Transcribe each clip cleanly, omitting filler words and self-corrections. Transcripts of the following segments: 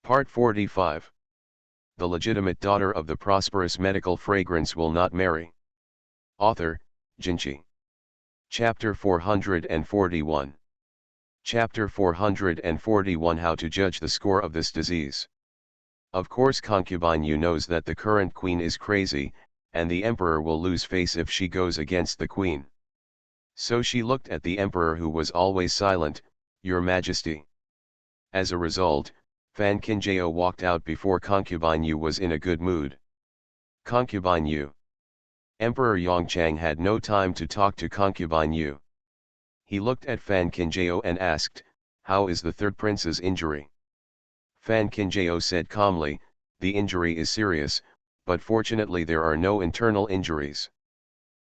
Part 45. The legitimate daughter of the prosperous medical fragrance will not marry. Author, Jinchi. Chapter 441. Chapter 441 How to judge the score of this disease. Of course concubine Yu knows that the current queen is crazy, and the emperor will lose face if she goes against the queen. So she looked at the emperor, who was always silent. "Your Majesty." As a result, Fan Kinjao walked out before concubine Yu was in a good mood. Concubine Yu. Emperor Yongchang had no time to talk to concubine Yu. He looked at Fan Kinjao and asked, "How is the third prince's injury?" Fan Kinjao said calmly, "The injury is serious, but fortunately there are no internal injuries.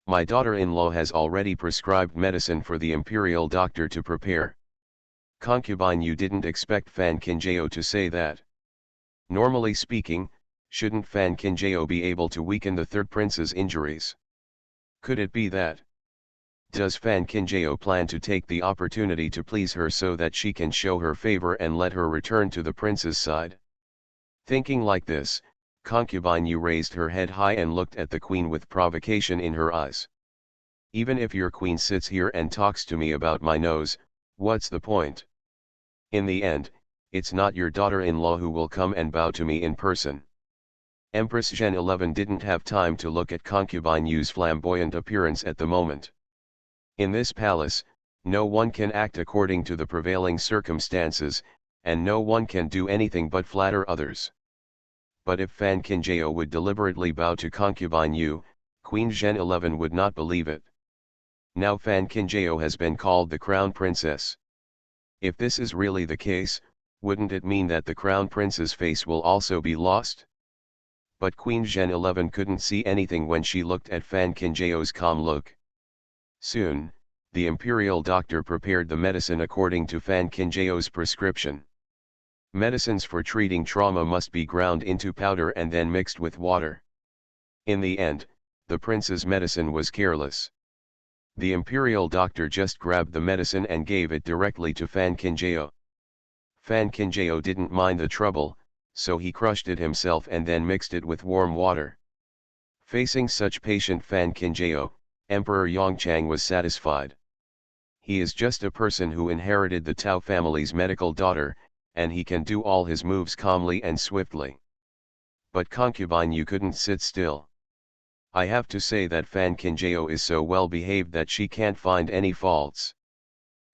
My daughter-in-law has already prescribed medicine for the imperial doctor to prepare." Concubine Yu didn't expect Fan Kinjao to say that. Normally speaking, shouldn't Fan Kinjao be able to weaken the third prince's injuries? Could it be that? Does Fan Kinjao plan to take the opportunity to please her so that she can show her favor and let her return to the prince's side? Thinking like this, concubine Yu raised her head high and looked at the queen with provocation in her eyes. "Even if your queen sits here and talks to me about my nose, what's the point? In the end, it's not your daughter-in-law who will come and bow to me in person." Empress Zhen 11 didn't have time to look at concubine Yu's flamboyant appearance at the moment. In this palace, no one can act according to the prevailing circumstances, and no one can do anything but flatter others. But if Fan Kinjao would deliberately bow to concubine Yu, Queen Zhen 11 would not believe it. Now Fan Kinjao has been called the crown princess. If this is really the case, wouldn't it mean that the crown prince's face will also be lost? But Queen Zhen 11 couldn't see anything when she looked at Fan Kinjao's calm look. Soon, the imperial doctor prepared the medicine according to Fan Kinjao's prescription. Medicines for treating trauma must be ground into powder and then mixed with water. In the end, the prince's medicine was careless. The imperial doctor just grabbed the medicine and gave it directly to Fan Kinjao. Fan Kinjao didn't mind the trouble, so he crushed it himself and then mixed it with warm water. Facing such patient Fan Kinjao, Emperor Yongchang was satisfied. He is just a person who inherited the Tao family's medical daughter, and he can do all his moves calmly and swiftly. But concubine Yu couldn't sit still. I have to say that Fan Kinjao is so well behaved that she can't find any faults.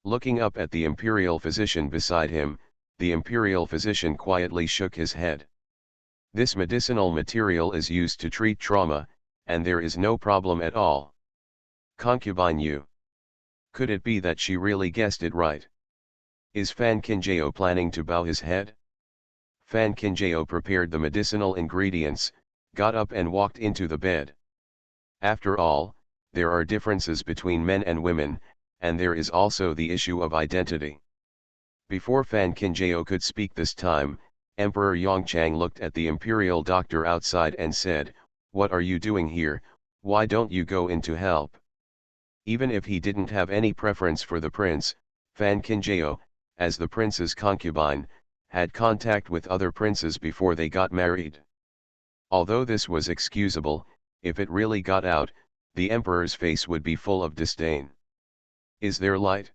Looking up at the imperial physician beside him, the imperial physician quietly shook his head. This medicinal material is used to treat trauma, and there is no problem at all. Concubine Yu. Could it be that she really guessed it right? Is Fan Kinjao planning to bow his head? Fan Kinjao prepared the medicinal ingredients, got up and walked into the bed. After all, there are differences between men and women, and there is also the issue of identity. Before Fan Kinjao could speak this time, Emperor Yongchang looked at the imperial doctor outside and said, "What are you doing here? Why don't you go in to help?" Even if he didn't have any preference for the prince, Fan Kinjao, as the prince's concubine, had contact with other princes before they got married. Although this was excusable, if it really got out, the emperor's face would be full of disdain. Is there light?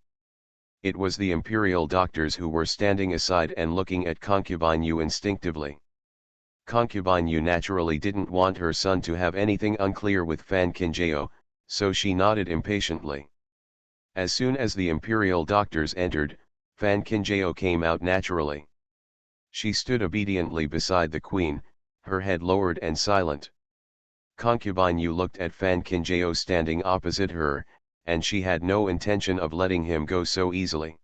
It was the imperial doctors who were standing aside and looking at concubine Yu instinctively. Concubine Yu naturally didn't want her son to have anything unclear with Fan Kinjao, so she nodded impatiently. As soon as the imperial doctors entered, Fan Kinjao came out naturally. She stood obediently beside the queen, her head lowered and silent. Concubine Yu looked at Fan Kinjao standing opposite her, and she had no intention of letting him go so easily.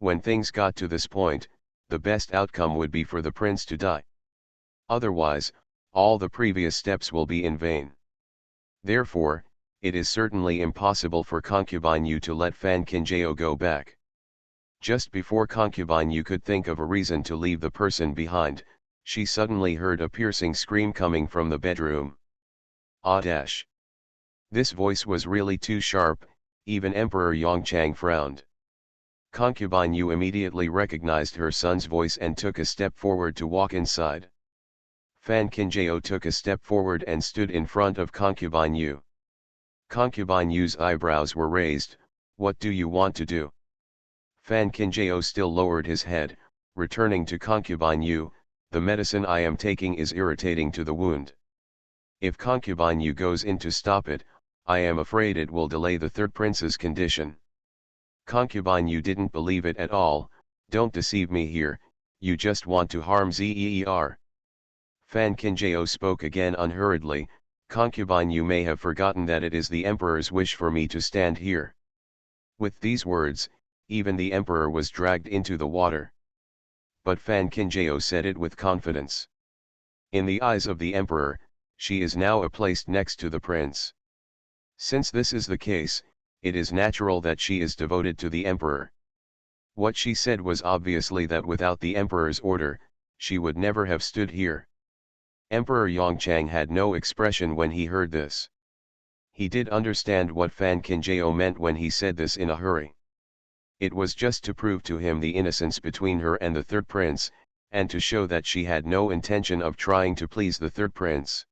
When things got to this point, the best outcome would be for the prince to die. Otherwise, all the previous steps will be in vain. Therefore, it is certainly impossible for concubine Yu to let Fan Kinjao go back. Just before concubine Yu could think of a reason to leave the person behind, she suddenly heard a piercing scream coming from the bedroom. Ah dash! This voice was really too sharp, even Emperor Yongchang frowned. Concubine Yu immediately recognized her son's voice and took a step forward to walk inside. Fan Qinjiao took a step forward and stood in front of Concubine Yu. Concubine Yu's eyebrows were raised. "What do you want to do?" Fan Qinjiao still lowered his head, returning to Concubine Yu. "The medicine I am taking is irritating to the wound. If Concubine Yu goes in to stop it, I am afraid it will delay the third prince's condition." Concubine Yu didn't believe it at all. "Don't deceive me here, you just want to harm Zeer. Fan Qinjiao spoke again unhurriedly. "Concubine Yu may have forgotten that it is the emperor's wish for me to stand here." With these words, even the emperor was dragged into the water. But Fan Qinjiao said it with confidence. In the eyes of the emperor, she is now placed next to the prince. Since this is the case, it is natural that she is devoted to the emperor. What she said was obviously that without the emperor's order, she would never have stood here. Emperor Yongchang had no expression when he heard this. He did understand what Fan Qinjiao meant when he said this in a hurry. It was just to prove to him the innocence between her and the third prince, and to show that she had no intention of trying to please the third prince.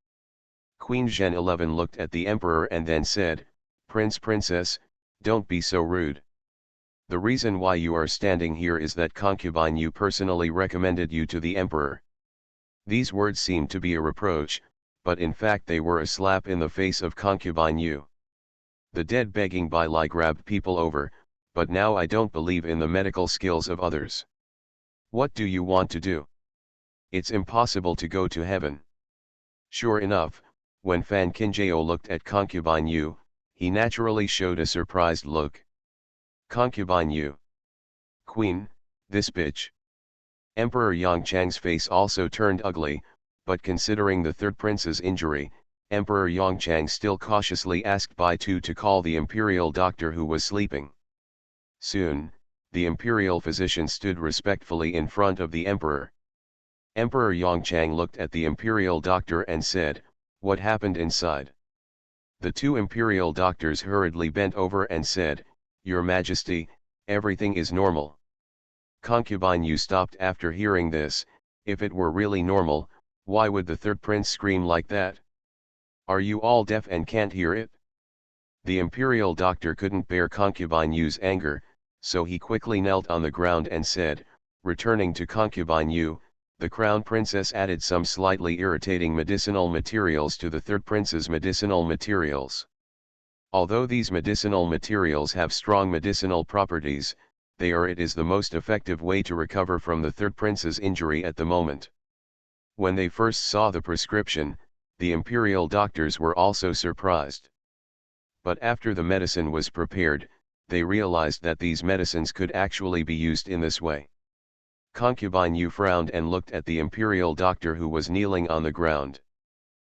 Queen Zhen 11 looked at the emperor and then said, Princess, don't be so rude. The reason why you are standing here is that Concubine Yu personally recommended you to the emperor." These words seemed to be a reproach, but in fact they were a slap in the face of Concubine Yu. The dead begging Bai Lai grabbed people over, "But now I don't believe in the medical skills of others. What do you want to do? It's impossible to go to heaven." Sure enough, when Fan Qinjiao looked at Concubine Yu, he naturally showed a surprised look. Concubine Yu. "Queen, this bitch." Emperor Yongchang's face also turned ugly, but considering the third prince's injury, Emperor Yongchang still cautiously asked Bai Tu to call the imperial doctor who was sleeping. Soon, the imperial physician stood respectfully in front of the emperor. Emperor Yongchang looked at the imperial doctor and said, "What happened inside?" The two imperial doctors hurriedly bent over and said, "Your Majesty, everything is normal." Concubine Yu stopped after hearing this. If it were really normal, why would the third prince scream like that? Are you all deaf and can't hear it? The imperial doctor couldn't bear Concubine Yu's anger, so he quickly knelt on the ground and said, returning to Concubine Yu, "The crown princess added some slightly irritating medicinal materials to the third prince's medicinal materials. Although these medicinal materials have strong medicinal properties, it is the most effective way to recover from the third prince's injury at the moment." When they first saw the prescription, the imperial doctors were also surprised. But after the medicine was prepared, they realized that these medicines could actually be used in this way. Concubine Yu frowned and looked at the imperial doctor who was kneeling on the ground.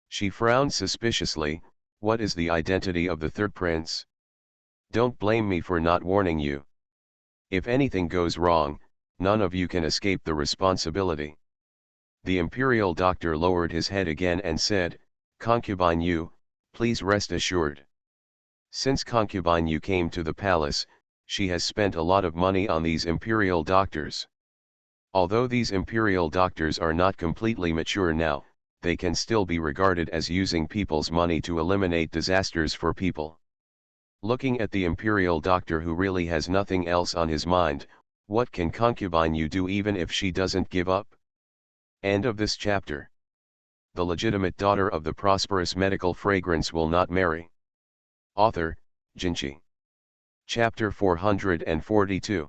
She frowned suspiciously. "What is the identity of the third prince? Don't blame me for not warning you. If anything goes wrong, none of you can escape the responsibility." The imperial doctor lowered his head again and said, "Concubine Yu, please rest assured. Since Concubine Yu came to the palace, she has spent a lot of money on these imperial doctors. Although these imperial doctors are not completely mature now, they can still be regarded as using people's money to eliminate disasters for people." Looking at the imperial doctor who really has nothing else on his mind, what can Concubine Yu do even if she doesn't give up? End of this chapter. The legitimate daughter of the prosperous medical fragrance will not marry. Author, Jinchi. Chapter 442.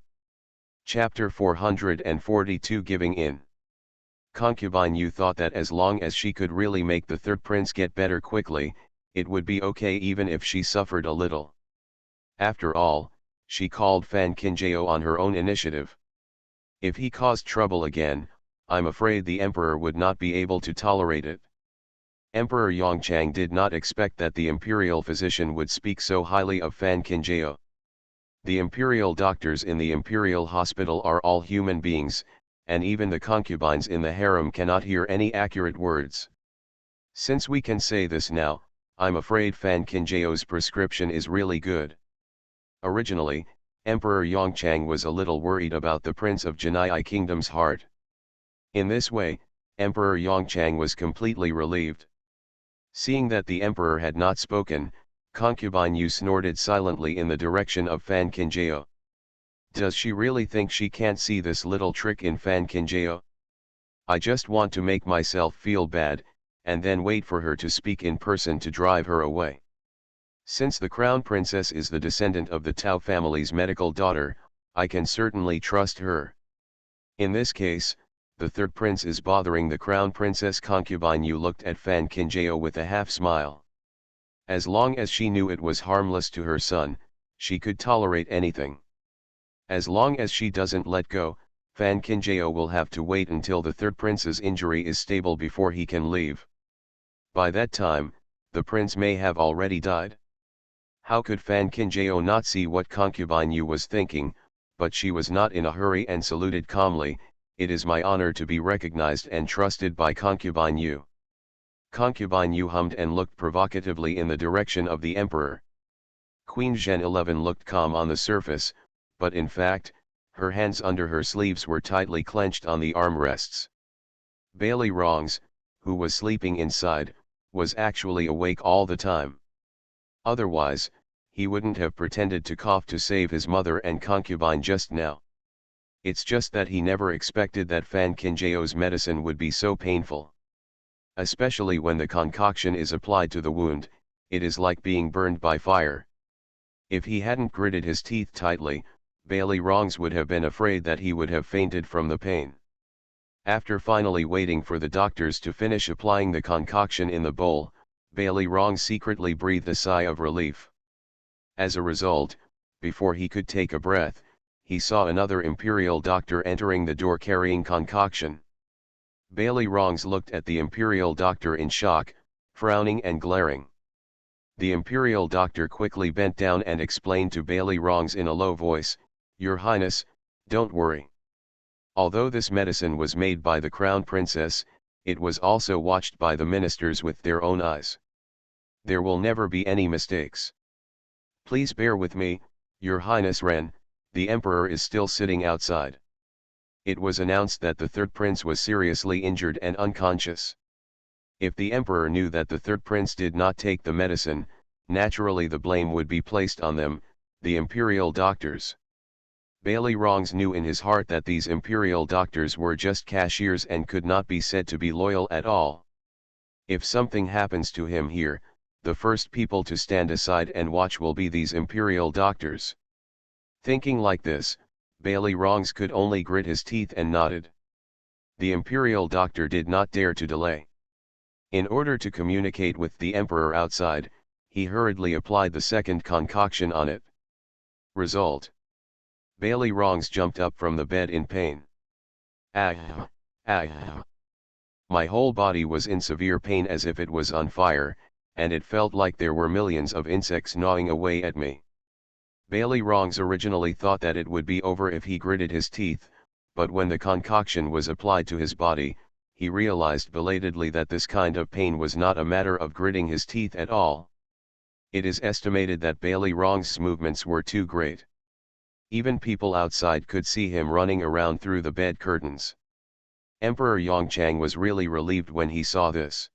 Chapter 442 Giving in. Concubine Yu thought that as long as she could really make the third prince get better quickly, it would be okay even if she suffered a little. After all, she called Fan Qinjiao on her own initiative. If he caused trouble again, I'm afraid the emperor would not be able to tolerate it. Emperor Yongchang did not expect that the imperial physician would speak so highly of Fan Qinjiao. The imperial doctors in the imperial hospital are all human beings, and even the concubines in the harem cannot hear any accurate words. Since we can say this now, I'm afraid Fan Qinjiao's prescription is really good. Originally, Emperor Yongchang was a little worried about the Prince of Genii Kingdom's heart. In this way, Emperor Yongchang was completely relieved. Seeing that the emperor had not spoken, concubine Yu snorted silently in the direction of Fan Qingjie. Does she really think she can't see this little trick in Fan Qingjie? I just want to make myself feel bad, and then wait for her to speak in person to drive her away. Since the crown princess is the descendant of the Tao family's medical daughter, I can certainly trust her. In this case, the third prince is bothering the crown princess. Concubine Yu looked at Fan Qingjie with a half smile. As long as she knew it was harmless to her son, she could tolerate anything. As long as she doesn't let go, Fan Qingjie will have to wait until the third prince's injury is stable before he can leave. By that time, the prince may have already died. How could Fan Qingjie not see what concubine Yu was thinking, but she was not in a hurry and saluted calmly. It is my honor to be recognized and trusted by concubine Yu. Concubine Yu hummed and looked provocatively in the direction of the emperor. Queen Zhen 11 looked calm on the surface, but in fact, her hands under her sleeves were tightly clenched on the armrests. Bailey Rongs, who was sleeping inside, was actually awake all the time. Otherwise, he wouldn't have pretended to cough to save his mother and concubine just now. It's just that he never expected that Fan Qingjie's medicine would be so painful. Especially when the concoction is applied to the wound, it is like being burned by fire. If he hadn't gritted his teeth tightly, Bailey Rongs would have been afraid that he would have fainted from the pain. After finally waiting for the doctors to finish applying the concoction in the bowl, Bailey Rongs secretly breathed a sigh of relief. As a result, before he could take a breath, he saw another imperial doctor entering the door carrying concoction. Bailey Rongs looked at the imperial doctor in shock, frowning and glaring. The imperial doctor quickly bent down and explained to Bailey Rongs in a low voice, "Your Highness, don't worry. Although this medicine was made by the crown princess, it was also watched by the ministers with their own eyes. There will never be any mistakes. Please bear with me, Your Highness Ren, the emperor is still sitting outside." It was announced that the third prince was seriously injured and unconscious. If the emperor knew that the third prince did not take the medicine, naturally the blame would be placed on them, the imperial doctors. Bailey Rongs knew in his heart that these imperial doctors were just cashiers and could not be said to be loyal at all. If something happens to him here, the first people to stand aside and watch will be these imperial doctors. Thinking like this, Bailey Rongs could only grit his teeth and nodded. The imperial doctor did not dare to delay. In order to communicate with the emperor outside, he hurriedly applied the second concoction on it. Result: Bailey Rongs jumped up from the bed in pain. Ah! Ah! My whole body was in severe pain as if it was on fire, and it felt like there were millions of insects gnawing away at me. Bailey Rongs originally thought that it would be over if he gritted his teeth, but when the concoction was applied to his body, he realized belatedly that this kind of pain was not a matter of gritting his teeth at all. It is estimated that Bailey Rongs' movements were too great. Even people outside could see him running around through the bed curtains. Emperor Yongchang was really relieved when he saw this.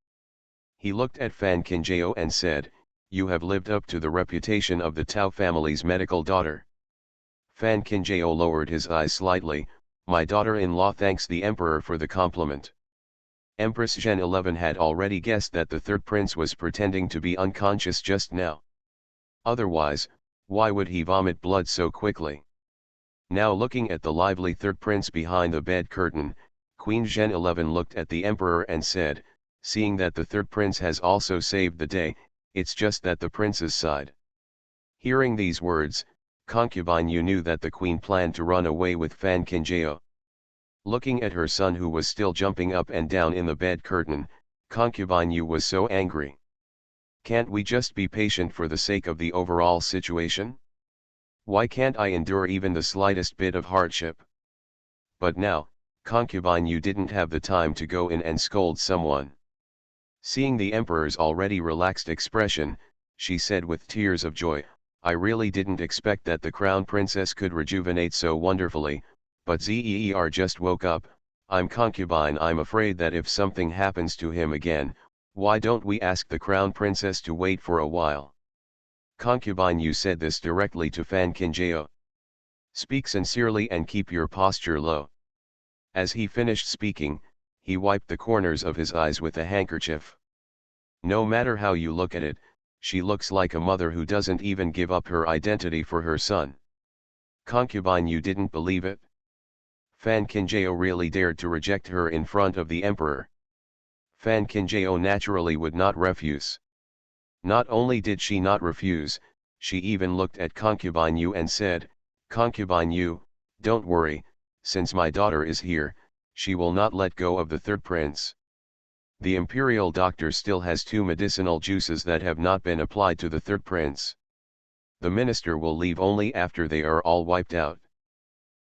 He looked at Fan Qingjie and said, "You have lived up to the reputation of the Tao family's medical daughter." Fan Qingjie lowered his eyes slightly. "My daughter-in-law thanks the emperor for the compliment." Empress Zhen 11 had already guessed that the third prince was pretending to be unconscious just now. Otherwise, why would he vomit blood so quickly? Now looking at the lively third prince behind the bed curtain, Queen Zhen 11 looked at the emperor and said, "Seeing that the third prince has also saved the day, it's just that the prince's side." Hearing these words, concubine Yu knew that the queen planned to run away with Fan Qingjie. Looking at her son who was still jumping up and down in the bed curtain, concubine Yu was so angry. Can't we just be patient for the sake of the overall situation? Why can't I endure even the slightest bit of hardship? But now, concubine Yu didn't have the time to go in and scold someone. Seeing the emperor's already relaxed expression, she said with tears of joy, I really didn't expect that the crown princess could rejuvenate so wonderfully, but Zer just woke up. I'm concubine. I'm afraid that if something happens to him again, why don't we ask the crown princess to wait for a while? Concubine, you said this directly to Fan Kinjao. Speak sincerely and keep your posture low. As he finished speaking, he wiped the corners of his eyes with a handkerchief. No matter how you look at it, she looks like a mother who doesn't even give up her identity for her son. Concubine, you didn't believe it? Fan Kinjao really dared to reject her in front of the emperor. Fan Kinjao naturally would not refuse. Not only did she not refuse, she even looked at Concubine Yu and said, Concubine Yu, don't worry, since my daughter is here, she will not let go of the third prince. The imperial doctor still has 2 medicinal juices that have not been applied to the third prince. The minister will leave only after they are all wiped out.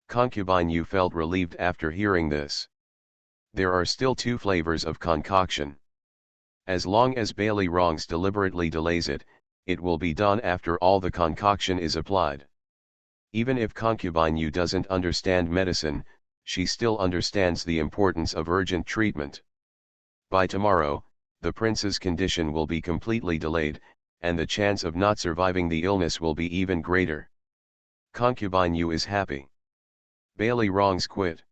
Concubine Yu felt relieved after hearing this. There are still 2 flavors of concoction. As long as Bailey Rongs deliberately delays it, it will be done after all the concoction is applied. Even if Concubine Yu doesn't understand medicine, she still understands the importance of urgent treatment. By tomorrow, the prince's condition will be completely delayed, and the chance of not surviving the illness will be even greater. Concubine Yu is happy. Bailey Rongs quit.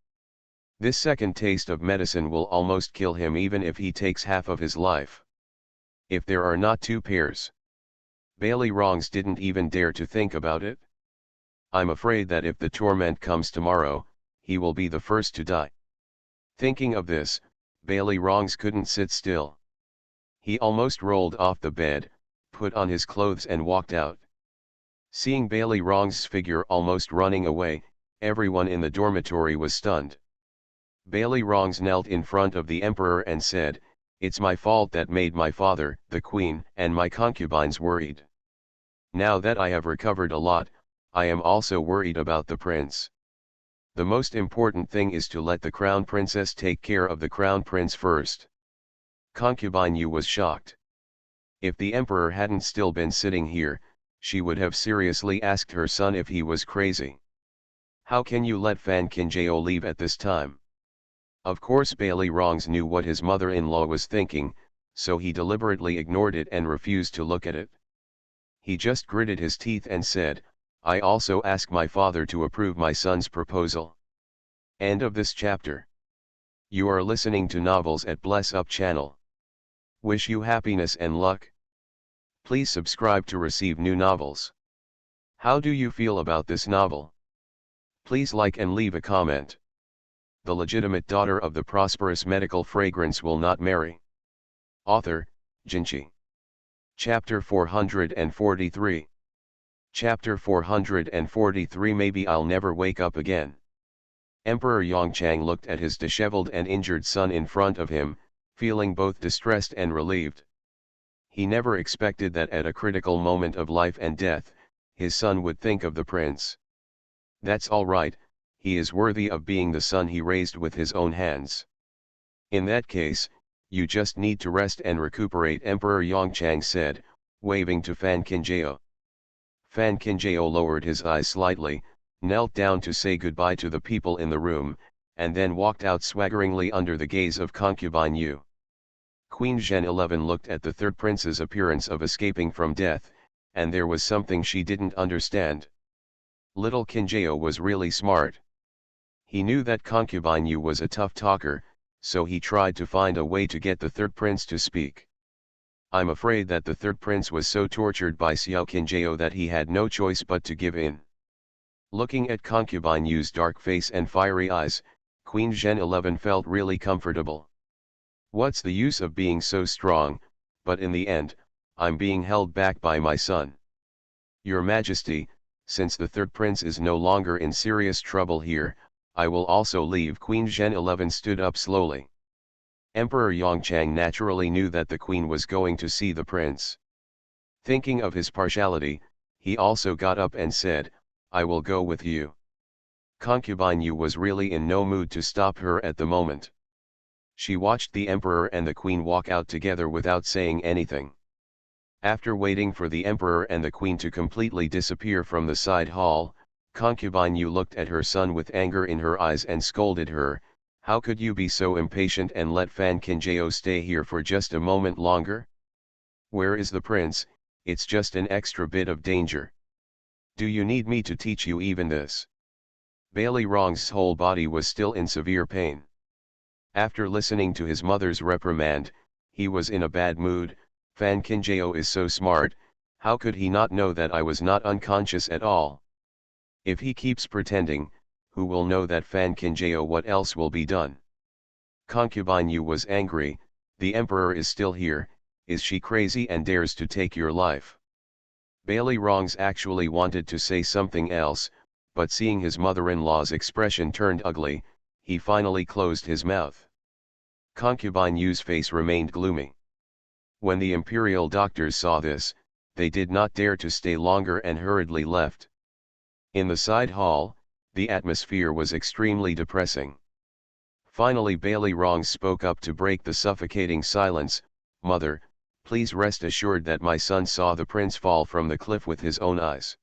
This second taste of medicine will almost kill him even if he takes half of his life. If there are not 2 pairs. Bailey Rongs didn't even dare to think about it. I'm afraid that if the torment comes tomorrow, he will be the first to die. Thinking of this, Bailey Rongs couldn't sit still. He almost rolled off the bed, put on his clothes and walked out. Seeing Bailey Rongs' figure almost running away, everyone in the dormitory was stunned. Bailey Rongs knelt in front of the emperor and said, "It's my fault that made my father, the queen, and my concubines worried. Now that I have recovered a lot, I am also worried about the prince. The most important thing is to let the crown princess take care of the crown prince first." Concubine Yu was shocked. If the emperor hadn't still been sitting here, she would have seriously asked her son if he was crazy. How can you let Fan Kinjao leave at this time? Of course Bailey Rongs knew what his mother-in-law was thinking, so he deliberately ignored it and refused to look at it. He just gritted his teeth and said, "I also ask my father to approve my son's proposal." End of this chapter. You are listening to Novels at Bless Up channel. Wish you happiness and luck. Please subscribe to receive new novels. How do you feel about this novel? Please like and leave a comment. The legitimate daughter of the prosperous medical fragrance will not marry. Author, Jinchi. Chapter 443. Chapter 443. Maybe I'll never wake up again. Emperor Yongchang looked at his disheveled and injured son in front of him, feeling both distressed and relieved. He never expected that at a critical moment of life and death, his son would think of the prince. That's all right, he is worthy of being the son he raised with his own hands. In that case, you just need to rest and recuperate, Emperor Yongchang said, waving to Fan Kinjao. Fan Kinjao lowered his eyes slightly, knelt down to say goodbye to the people in the room, and then walked out swaggeringly under the gaze of Concubine Yu. Queen Zhen 11 looked at the third prince's appearance of escaping from death, and there was something she didn't understand. Little Kinjao was really smart. He knew that Concubine Yu was a tough talker, so he tried to find a way to get the third prince to speak. I'm afraid that the third prince was so tortured by Xiao Kinjao that he had no choice but to give in. Looking at Concubine Yu's dark face and fiery eyes, Queen Zhen 11 felt really comfortable. What's the use of being so strong, but in the end, I'm being held back by my son. Your Majesty, since the third prince is no longer in serious trouble here, I will also leave. Queen Zhen 11 stood up slowly. Emperor Yongchang naturally knew that the queen was going to see the prince. Thinking of his partiality, he also got up and said, "I will go with you." Concubine Yu was really in no mood to stop her at the moment. She watched the emperor and the queen walk out together without saying anything. After waiting for the emperor and the queen to completely disappear from the side hall, concubine Yu looked at her son with anger in her eyes and scolded her, "How could you be so impatient and let Fan Kinjao stay here for just a moment longer? Where is the prince? It's just an extra bit of danger. Do you need me to teach you even this?" Bailey Rong's whole body was still in severe pain. After listening to his mother's reprimand, he was in a bad mood. "Fan Kinjao is so smart, how could he not know that I was not unconscious at all? If he keeps pretending, who will know that Fan Kinjao? What else will be done?" Concubine Yu was angry. "The emperor is still here, is she crazy and dares to take your life?" Bailey Rongs actually wanted to say something else, but seeing his mother-in-law's expression turned ugly, he finally closed his mouth. Concubine Yu's face remained gloomy. When the imperial doctors saw this, they did not dare to stay longer and hurriedly left. In the side hall, the atmosphere was extremely depressing. Finally Bailey Rongs spoke up to break the suffocating silence. "Mother, please rest assured that my son saw the prince fall from the cliff with his own eyes.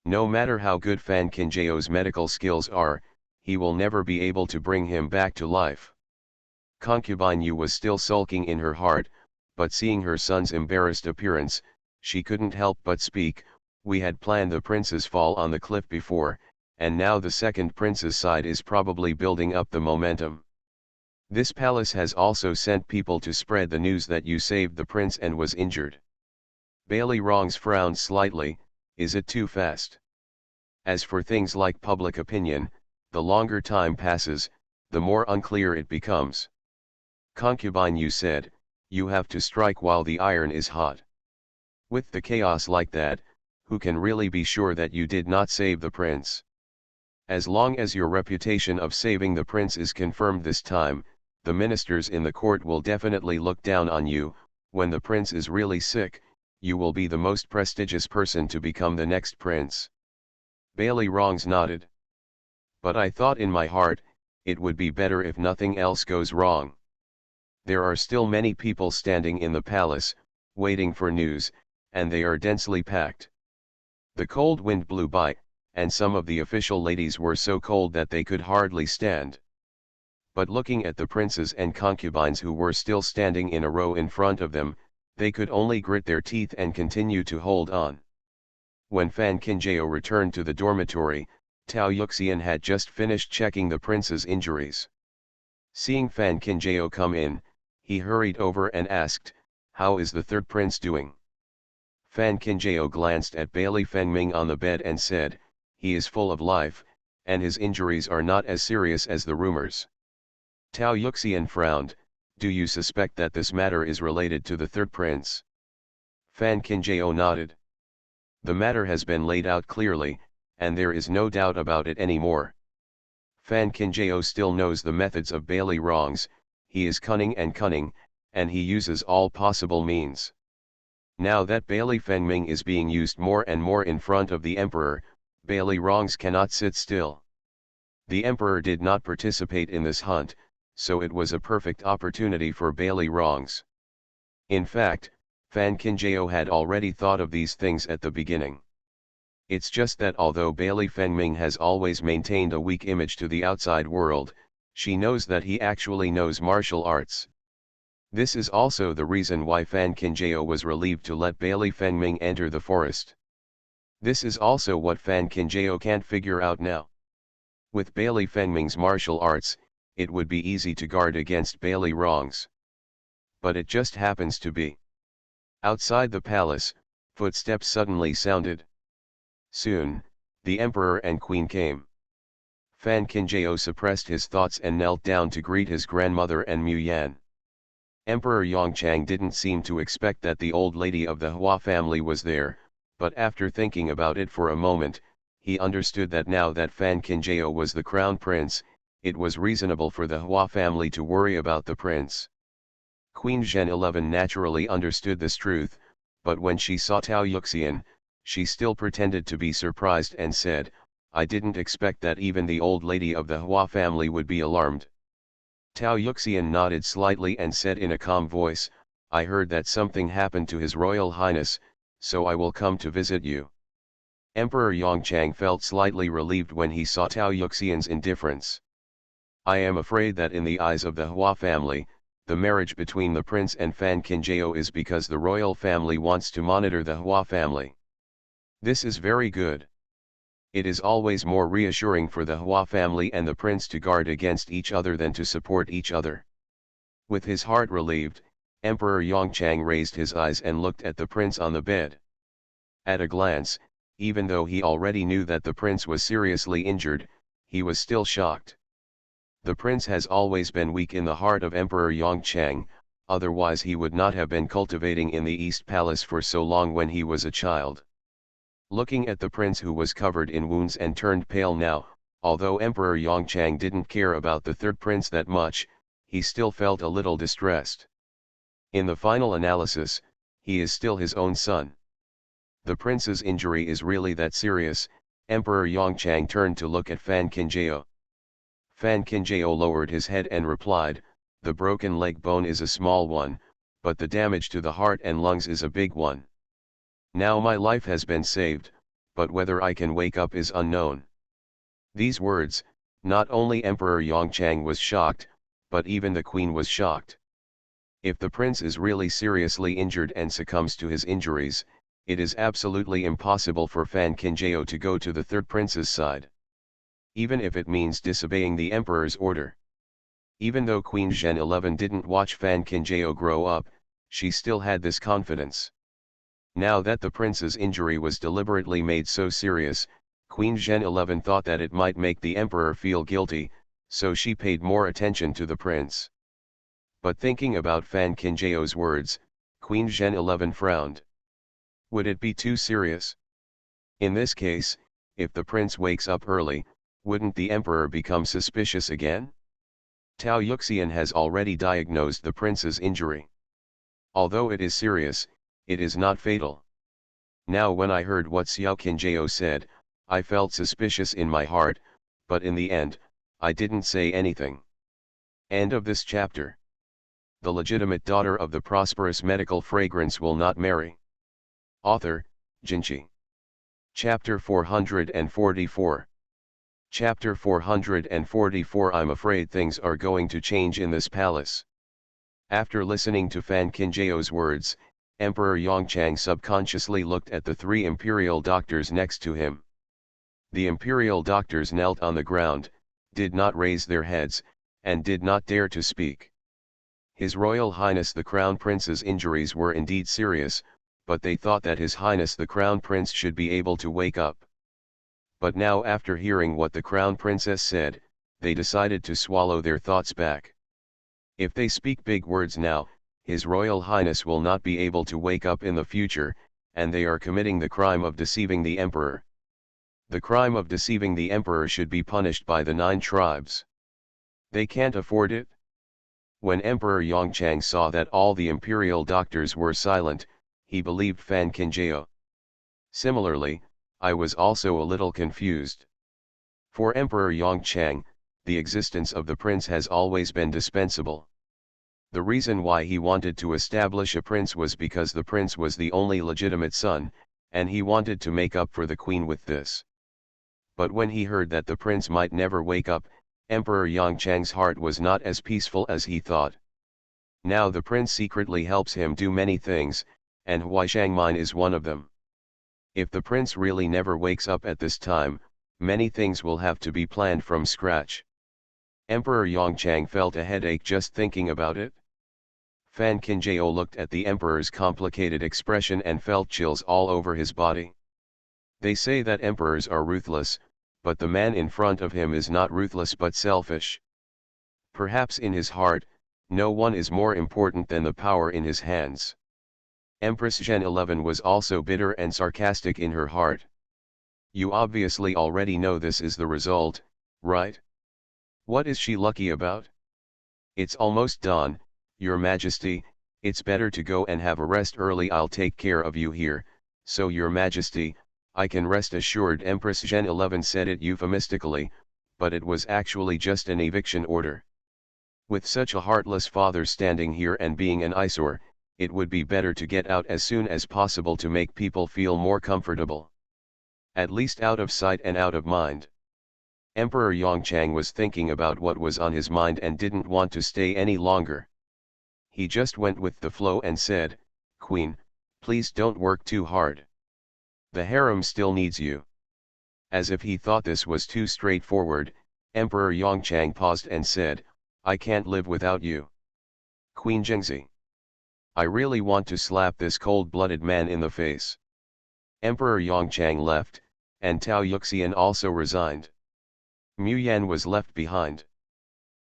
No matter how good Fan Kinjao's medical skills are, he will never be able to bring him back to life." Concubine Yu was still sulking in her heart, but seeing her son's embarrassed appearance, she couldn't help but speak. "We had planned the prince's fall on the cliff before, and now the second prince's side is probably building up the momentum. This palace has also sent people to spread the news that you saved the prince and was injured." Bailey Rongs frowned slightly. "Is it too fast? As for things like public opinion, the longer time passes, the more unclear it becomes." Concubine Yu said, "You have to strike while the iron is hot. With the chaos like that, who can really be sure that you did not save the prince? As long as your reputation of saving the prince is confirmed this time, the ministers in the court will definitely look down on you. When the prince is really sick, you will be the most prestigious person to become the next prince." Bailey Rongs nodded. "But I thought in my heart, it would be better if nothing else goes wrong. There are still many people standing in the palace, waiting for news, and they are densely packed." The cold wind blew by, and some of the official ladies were so cold that they could hardly stand. But looking at the princes and concubines who were still standing in a row in front of them, they could only grit their teeth and continue to hold on. When Fan Kinjao returned to the dormitory, Tao Yuxian had just finished checking the prince's injuries. Seeing Fan Kinjao come in, he hurried over and asked, "How is the third prince doing?" Fan Kinjao glanced at Bailey Fengming on the bed and said, "He is full of life, and his injuries are not as serious as the rumors." Tao Yuxian frowned. "Do you suspect that this matter is related to the third prince?" Fan Kinjao nodded. "The matter has been laid out clearly, and there is no doubt about it anymore. Fan Kinjao still knows the methods of Bailey Rongs. He is cunning, and he uses all possible means. Now that Bailey Fengming is being used more and more in front of the emperor, Bailey Rongs cannot sit still. The emperor did not participate in this hunt, so it was a perfect opportunity for Bailey Rongs. In fact, Fan Kinjao had already thought of these things at the beginning. It's just that although Bailey Fengming has always maintained a weak image to the outside world, she knows that he actually knows martial arts. This is also the reason why Fan Kinjao was relieved to let Bailey Fengming enter the forest. This is also what Fan Kinjao can't figure out now. With Bailey Fengming's martial arts, it would be easy to guard against Bailey Rongs. But it just happens to be. Outside the palace, footsteps suddenly sounded. Soon, the emperor and queen came. Fan Kinjao suppressed his thoughts and knelt down to greet his grandmother and Mu Yan. Emperor Yongchang didn't seem to expect that the old lady of the Hua family was there, but after thinking about it for a moment, he understood that now that Fan Kinjao was the crown prince, it was reasonable for the Hua family to worry about the prince. Queen Zhen 11 naturally understood this truth, but when she saw Tao Yuxian, she still pretended to be surprised and said, "I didn't expect that even the old lady of the Hua family would be alarmed." Tao Yuxian nodded slightly and said in a calm voice, I heard that something happened to His Royal Highness, so I will come to visit you. Emperor Yongchang felt slightly relieved when he saw Tao Yuxian's indifference. I am afraid that in the eyes of the Hua family, the marriage between the prince and Fan Qinjiao is because the royal family wants to monitor the Hua family. This is very good. It is always more reassuring for the Hua family and the prince to guard against each other than to support each other. With his heart relieved, Emperor Yongchang raised his eyes and looked at the prince on the bed. At a glance, even though he already knew that the prince was seriously injured, he was still shocked. The prince has always been weak in the heart of Emperor Yongchang, otherwise he would not have been cultivating in the East Palace for so long when he was a child. Looking at the prince who was covered in wounds and turned pale now, although Emperor Yongchang didn't care about the third prince that much, he still felt a little distressed. In the final analysis, he is still his own son. The prince's injury is really that serious. Emperor Yongchang turned to look at Fan Qinjiao. Fan Qinjiao lowered his head and replied, "The broken leg bone is a small one, but the damage to the heart and lungs is a big one. Now my life has been saved, but whether I can wake up is unknown." These words, not only Emperor Yongchang was shocked, but even the queen was shocked. If the prince is really seriously injured and succumbs to his injuries, it is absolutely impossible for Fan Qinjiao to go to the third prince's side. Even if it means disobeying the emperor's order. Even though Queen Zhen 11 didn't watch Fan Qinjiao grow up, she still had this confidence. Now that the prince's injury was deliberately made so serious, Queen Zhen 11 thought that it might make the emperor feel guilty, so she paid more attention to the prince. But thinking about Fan Qinjiao's words, Queen Zhen 11 frowned. Would it be too serious? In this case, if the prince wakes up early, wouldn't the emperor become suspicious again? Tao Yuxian has already diagnosed the prince's injury. Although it is serious, it is not fatal. Now when I heard what Xiao Qinjiao said, I felt suspicious in my heart, but in the end, I didn't say anything. End of this chapter. The legitimate daughter of the prosperous medical fragrance will not marry. Author, Jinchi. Chapter 444. Chapter 444. I'm afraid things are going to change in this palace. After listening to Fan Qinjiao's words, Emperor Yongchang subconsciously looked at the three imperial doctors next to him. The imperial doctors knelt on the ground, did not raise their heads, and did not dare to speak. His Royal Highness the Crown Prince's injuries were indeed serious, but they thought that His Highness the Crown Prince should be able to wake up. But now after hearing what the Crown Princess said, they decided to swallow their thoughts back. If they speak big words now, His Royal Highness will not be able to wake up in the future, and they are committing the crime of deceiving the Emperor. The crime of deceiving the Emperor should be punished by the 9 tribes. They can't afford it. When Emperor Yongchang saw that all the imperial doctors were silent, he believed Fan Qinjiao. Similarly, I was also a little confused. For Emperor Yongchang, the existence of the prince has always been dispensable. The reason why he wanted to establish a prince was because the prince was the only legitimate son, and he wanted to make up for the queen with this. But when he heard that the prince might never wake up, Emperor Yongchang's heart was not as peaceful as he thought. Now the prince secretly helps him do many things, and Hui Shangmine is one of them. If the prince really never wakes up at this time, many things will have to be planned from scratch. Emperor Yongchang felt a headache just thinking about it. Fan Qinjiao looked at the emperor's complicated expression and felt chills all over his body. They say that emperors are ruthless, but the man in front of him is not ruthless but selfish. Perhaps in his heart, no one is more important than the power in his hands. Empress Zhen 11 was also bitter and sarcastic in her heart. You obviously already know this is the result, right? What is she lucky about? It's almost dawn, Your Majesty, it's better to go and have a rest early. I'll take care of you here, so Your Majesty, I can rest assured. Empress Zhen 11 said it euphemistically, but it was actually just an eviction order. With such a heartless father standing here and being an eyesore, it would be better to get out as soon as possible to make people feel more comfortable. At least out of sight and out of mind. Emperor Yongchang was thinking about what was on his mind and didn't want to stay any longer. He just went with the flow and said, "Queen, please don't work too hard. The harem still needs you." As if he thought this was too straightforward, Emperor Yongchang paused and said, "I can't live without you. Queen Jingzi. I really want to slap this cold-blooded man in the face." Emperor Yongchang left, and Tao Yuxian also resigned. Mu Yan was left behind.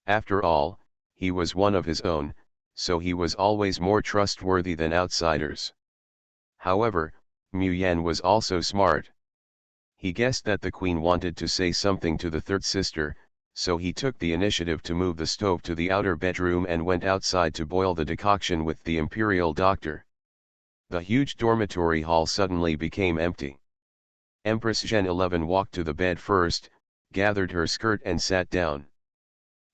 After all, he was one of his own, so he was always more trustworthy than outsiders. However, Mu Yan was also smart. He guessed that the queen wanted to say something to the third sister, so he took the initiative to move the stove to the outer bedroom and went outside to boil the decoction with the imperial doctor. The huge dormitory hall suddenly became empty. Empress Zhen 11 walked to the bed first, gathered her skirt and sat down.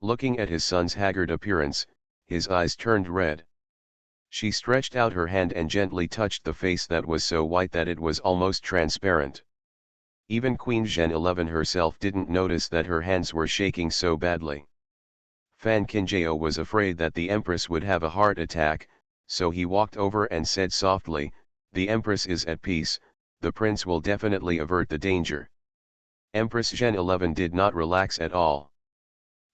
Looking at his son's haggard appearance, his eyes turned red. She stretched out her hand and gently touched the face that was so white that it was almost transparent. Even Queen Zhen 11 herself didn't notice that her hands were shaking so badly. Fan Qinjiao was afraid that the Empress would have a heart attack, so he walked over and said softly, "The Empress is at peace, the prince will definitely avert the danger." Empress Zhen 11 did not relax at all.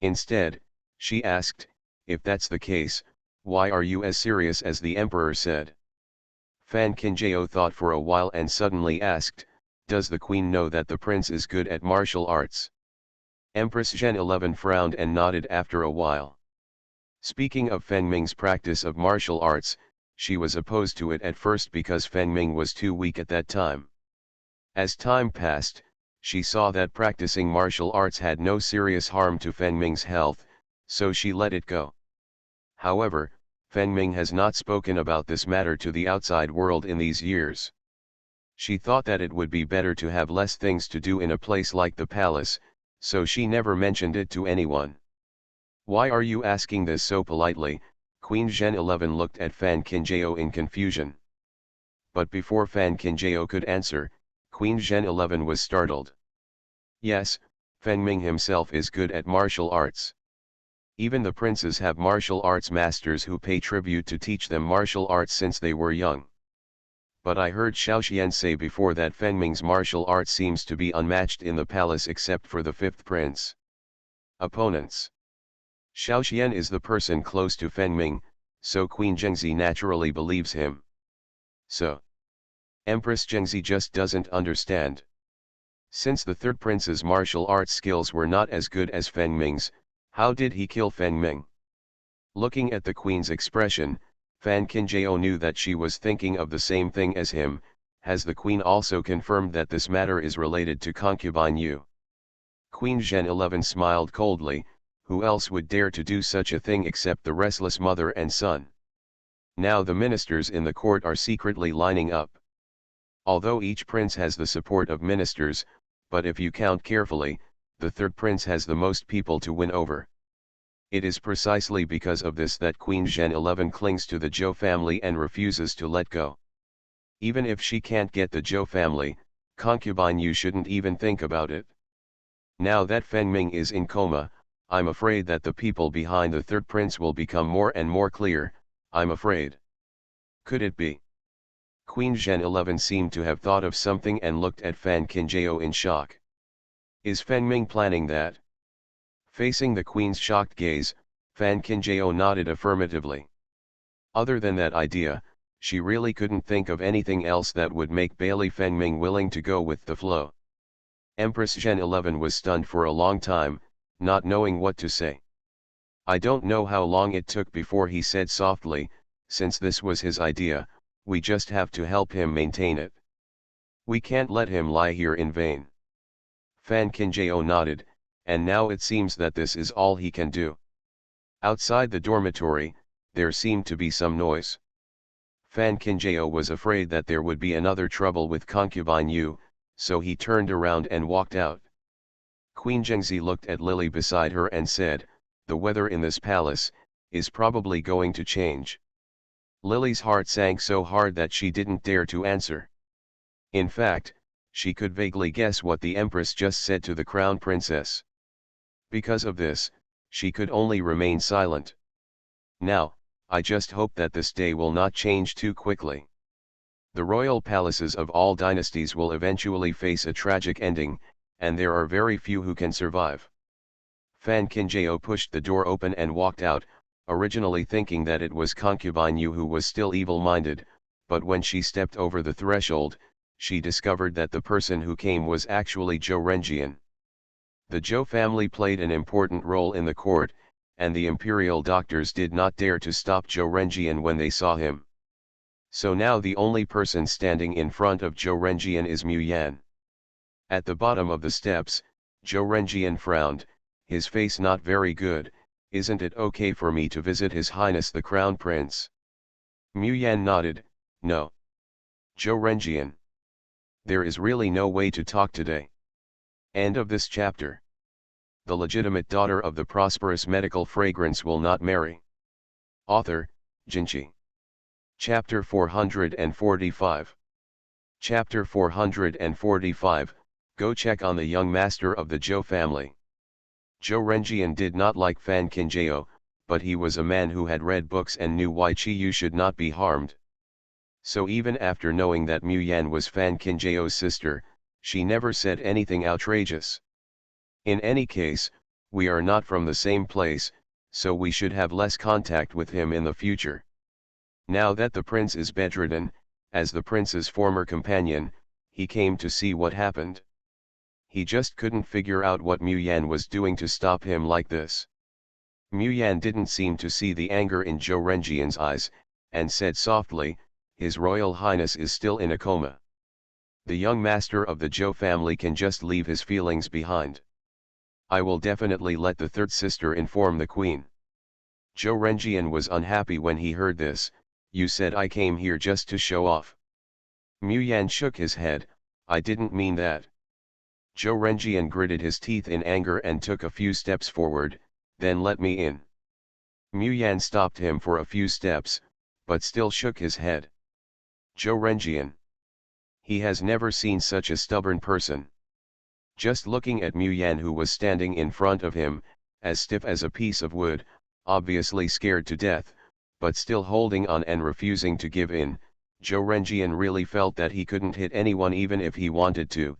Instead, she asked, "If that's the case, why are you as serious as the emperor said?" Fan Qinjiao thought for a while and suddenly asked, "Does the queen know that the prince is good at martial arts?" Empress Zhen 11 frowned and nodded after a while. Speaking of Feng Ming's practice of martial arts, she was opposed to it at first because Feng Ming was too weak at that time. As time passed, she saw that practicing martial arts had no serious harm to Feng Ming's health, so she let it go. However, Feng Ming has not spoken about this matter to the outside world in these years. She thought that it would be better to have less things to do in a place like the palace, so she never mentioned it to anyone. "Why are you asking this so politely?" Queen Zhen 11 looked at Fan Qinjiao in confusion. But before Fan Qinjiao could answer, Queen Zhen 11 was startled. "Yes, Feng Ming himself is good at martial arts. Even the princes have martial arts masters who pay tribute to teach them martial arts since they were young. But I heard Xiaoxian say before that Feng Ming's martial arts seems to be unmatched in the palace except for the fifth prince." Opponents. Xiaoxian is the person close to Feng Ming, so Queen Zhengzi naturally believes him. So, Empress Zhengzi just doesn't understand. Since the third prince's martial arts skills were not as good as Feng Ming's, how did he kill Feng Ming? Looking at the queen's expression, Fan Qinjiao knew that she was thinking of the same thing as him. Has the queen also confirmed that this matter is related to concubine Yu? Queen Zhen 11 smiled coldly. Who else would dare to do such a thing except the restless mother and son? Now the ministers in the court are secretly lining up. Although each prince has the support of ministers, but if you count carefully, the third prince has the most people to win over. It is precisely because of this that Queen Zhen 11 clings to the Zhou family and refuses to let go. Even if she can't get the Zhou family, concubine Yu shouldn't even think about it. Now that Feng Ming is in coma, I'm afraid that the people behind the third prince will become more and more clear. I'm afraid. Could it be? Queen Zhen 11 seemed to have thought of something and looked at Fan Qinjiao in shock. Is Feng Ming planning that? Facing the queen's shocked gaze, Fan Qinjiao nodded affirmatively. Other than that idea, she really couldn't think of anything else that would make Bailey Feng Ming willing to go with the flow. Empress Zhen 11 was stunned for a long time, not knowing what to say. I don't know how long it took before he said softly, "Since this was his idea, we just have to help him maintain it. We can't let him lie here in vain." Fan Qinjiao nodded, and now it seems that this is all he can do. Outside the dormitory, there seemed to be some noise. Fan Qinjiao was afraid that there would be another trouble with concubine Yu, so he turned around and walked out. Queen Zhengzi looked at Lily beside her and said, "The weather in this palace is probably going to change." Lily's heart sank so hard that she didn't dare to answer. In fact, she could vaguely guess what the Empress just said to the Crown Princess. Because of this, she could only remain silent. Now, I just hope that this day will not change too quickly. The royal palaces of all dynasties will eventually face a tragic ending, and there are very few who can survive. Fan Kinjao pushed the door open and walked out, originally thinking that it was concubine Yu who was still evil-minded, but when she stepped over the threshold, she discovered that the person who came was actually Zhou Renjian. The Zhou family played an important role in the court, and the imperial doctors did not dare to stop Zhou Renjian when they saw him. So now the only person standing in front of Zhou Renjian is Mu Yan. At the bottom of the steps, Zhou Renjian frowned, his face not very good. Isn't it okay for me to visit His Highness the Crown Prince? Mu Yan nodded, no. Zhou Renjian. There is really no way to talk today. End of this chapter. The legitimate daughter of the prosperous medical fragrance will not marry. Author, Jinchi. Chapter 445. Chapter 445, Go check on the young master of the Zhou family. Zhou Renjian did not like Fan Kinjao, but he was a man who had read books and knew why Qiyu should not be harmed. So even after knowing that Mu Yan was Fan Kinjao's sister, she never said anything outrageous. In any case, we are not from the same place, so we should have less contact with him in the future. Now that the prince is bedridden, as the prince's former companion, he came to see what happened. He just couldn't figure out what Mu Yan was doing to stop him like this. Mu Yan didn't seem to see the anger in Zhou Renjian's eyes, and said softly, His Royal Highness is still in a coma. The young master of the Zhou family can just leave his feelings behind. I will definitely let the third sister inform the queen. Zhou Renjian was unhappy when he heard this. You said I came here just to show off. Mu Yan shook his head, I didn't mean that. Zhou Renjian gritted his teeth in anger and took a few steps forward, then let me in. Mu Yan stopped him for a few steps, but still shook his head. Zhou Renjian. He has never seen such a stubborn person. Just looking at Mu Yan, who was standing in front of him, as stiff as a piece of wood, obviously scared to death, but still holding on and refusing to give in, Zhou Renjian really felt that he couldn't hit anyone even if he wanted to.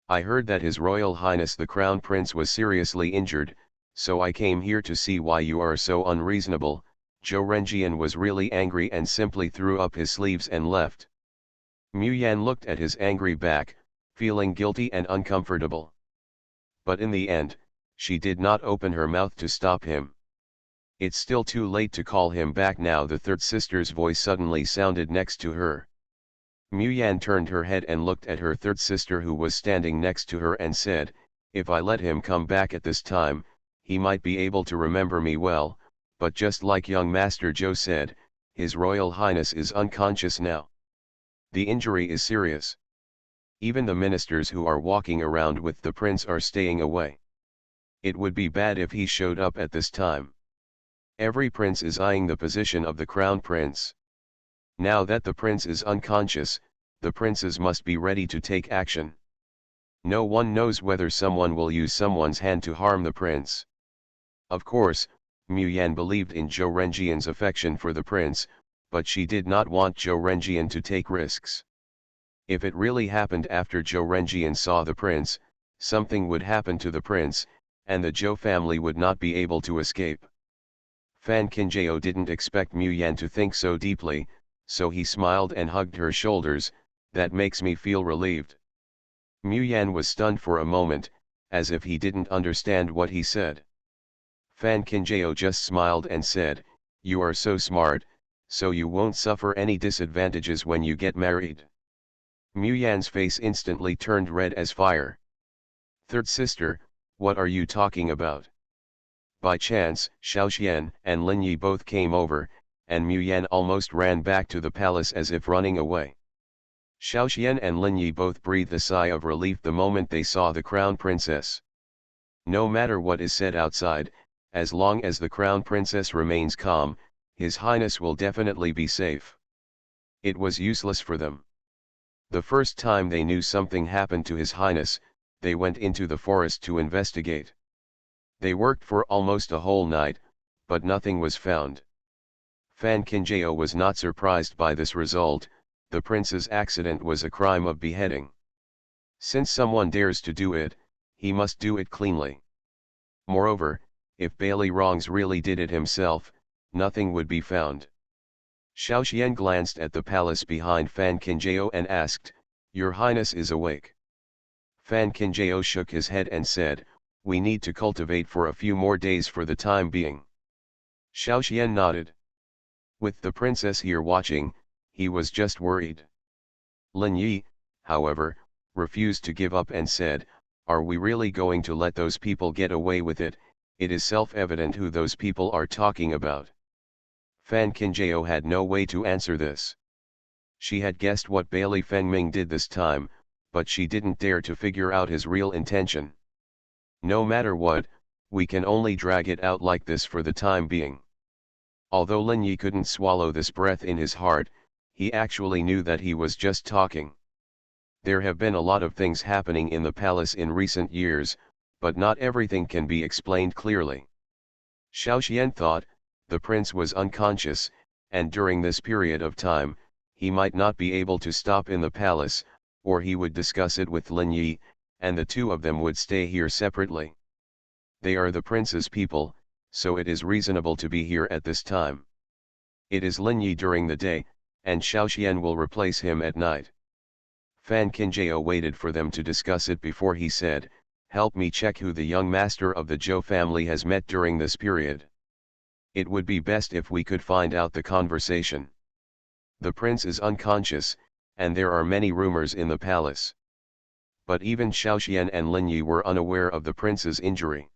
I heard that His Royal Highness the Crown Prince was seriously injured, so I came here to see why you are so unreasonable. Zhou Renjian was really angry and simply threw up his sleeves and left. Mu Yan looked at his angry back, feeling guilty and uncomfortable. But in the end, she did not open her mouth to stop him. It's still too late to call him back now. The third sister's voice suddenly sounded next to her. Mu Yan turned her head and looked at her third sister, who was standing next to her, and said, If I let him come back at this time, he might be able to remember me well, but just like young Master Zhou said, His Royal Highness is unconscious now. The injury is serious. Even the ministers who are walking around with the prince are staying away. It would be bad if he showed up at this time. Every prince is eyeing the position of the crown prince. Now that the prince is unconscious, the princes must be ready to take action. No one knows whether someone will use someone's hand to harm the prince. Of course, Mu Yan believed in Zhou Renjian's affection for the prince, but she did not want Zhou Renjian to take risks. If it really happened after Zhou Renjian saw the prince, something would happen to the prince, and the Zhou family would not be able to escape. Fan Kinjao didn't expect Mu Yan to think so deeply, so he smiled and hugged her shoulders. That makes me feel relieved. Mu Yan was stunned for a moment, as if he didn't understand what he said. Fan Kinjao just smiled and said, You are so smart, so you won't suffer any disadvantages when you get married. Mu Yan's face instantly turned red as fire. Third sister, what are you talking about? By chance, Xiaoxian and Linyi both came over, and Mu Yan almost ran back to the palace as if running away. Xiaoxian and Linyi both breathed a sigh of relief the moment they saw the crown princess. No matter what is said outside, as long as the crown princess remains calm, His Highness will definitely be safe. It was useless for them. The first time they knew something happened to His Highness, they went into the forest to investigate. They worked for almost a whole night, but nothing was found. Fan Kinjao was not surprised by this result. The prince's accident was a crime of beheading. Since someone dares to do it, he must do it cleanly. Moreover, if Bailey Rongs really did it himself, nothing would be found. Xiaoxian glanced at the palace behind Fan Kinjao and asked, "Your Highness is awake?" Fan Kinjao shook his head and said, "We need to cultivate for a few more days for the time being." Xiaoxian nodded. With the princess here watching, he was just worried. Lin Yi, however, refused to give up and said, "Are we really going to let those people get away with it? It is self-evident who those people are talking about." Fan Kinjao had no way to answer this. She had guessed what Bailey Fengming did this time, but she didn't dare to figure out his real intention. "No matter what, we can only drag it out like this for the time being." Although Lin Yi couldn't swallow this breath in his heart, he actually knew that he was just talking. There have been a lot of things happening in the palace in recent years, but not everything can be explained clearly. Xiaoxian thought, the prince was unconscious, and during this period of time, he might not be able to stop in the palace, or he would discuss it with Lin Yi, and the two of them would stay here separately. They are the prince's people, so it is reasonable to be here at this time. It is Lin Yi during the day, and Xiaoxian will replace him at night. Fan Kinjao waited for them to discuss it before he said, "Help me check who the young master of the Zhou family has met during this period. It would be best if we could find out the conversation. The prince is unconscious, and there are many rumors in the palace." But even Xiaoxian and Lin Yi were unaware of the prince's injury.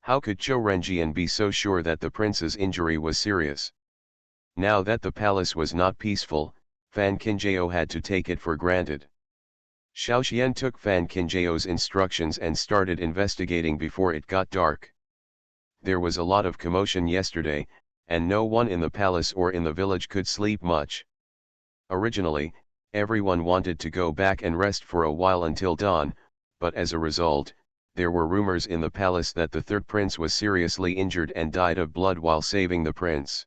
How could Zhou Renjian be so sure that the prince's injury was serious? Now that the palace was not peaceful, Fan Kinjao had to take it for granted. Xiaoxian took Fan Kinjao's instructions and started investigating before it got dark. There was a lot of commotion yesterday, and no one in the palace or in the village could sleep much. Originally, everyone wanted to go back and rest for a while until dawn, but as a result, there were rumors in the palace that the third prince was seriously injured and died of blood while saving the prince.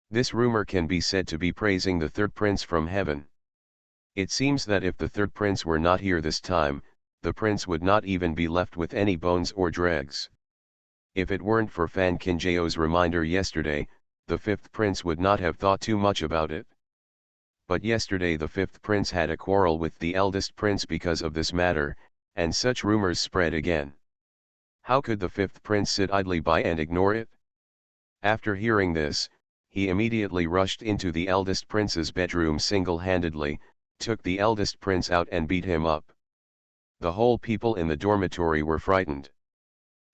This rumor can be said to be praising the third prince from heaven. It seems that if the third prince were not here this time, the prince would not even be left with any bones or dregs. If it weren't for Fan Kinjao's reminder yesterday, the fifth prince would not have thought too much about it. But yesterday the fifth prince had a quarrel with the eldest prince because of this matter, and such rumors spread again. How could the fifth prince sit idly by and ignore it? After hearing this, he immediately rushed into the eldest prince's bedroom single-handedly, took the eldest prince out and beat him up. The whole people in the dormitory were frightened.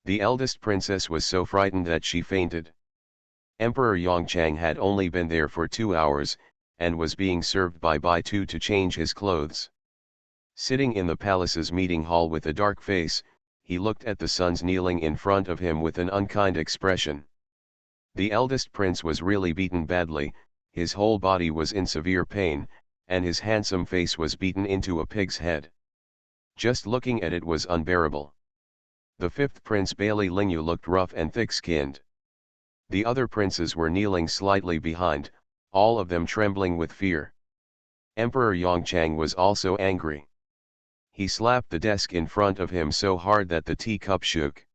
The eldest princess was so frightened that she fainted. Emperor Yongchang had only been there for 2 hours, and was being served by Bai Tu to change his clothes. Sitting in the palace's meeting hall with a dark face, he looked at the sons kneeling in front of him with an unkind expression. The eldest prince was really beaten badly, his whole body was in severe pain, and his handsome face was beaten into a pig's head. Just looking at it was unbearable. The fifth prince Bailey Lingyu looked rough and thick-skinned. The other princes were kneeling slightly behind, all of them trembling with fear. Emperor Yongchang was also angry. He slapped the desk in front of him so hard that the teacup shook.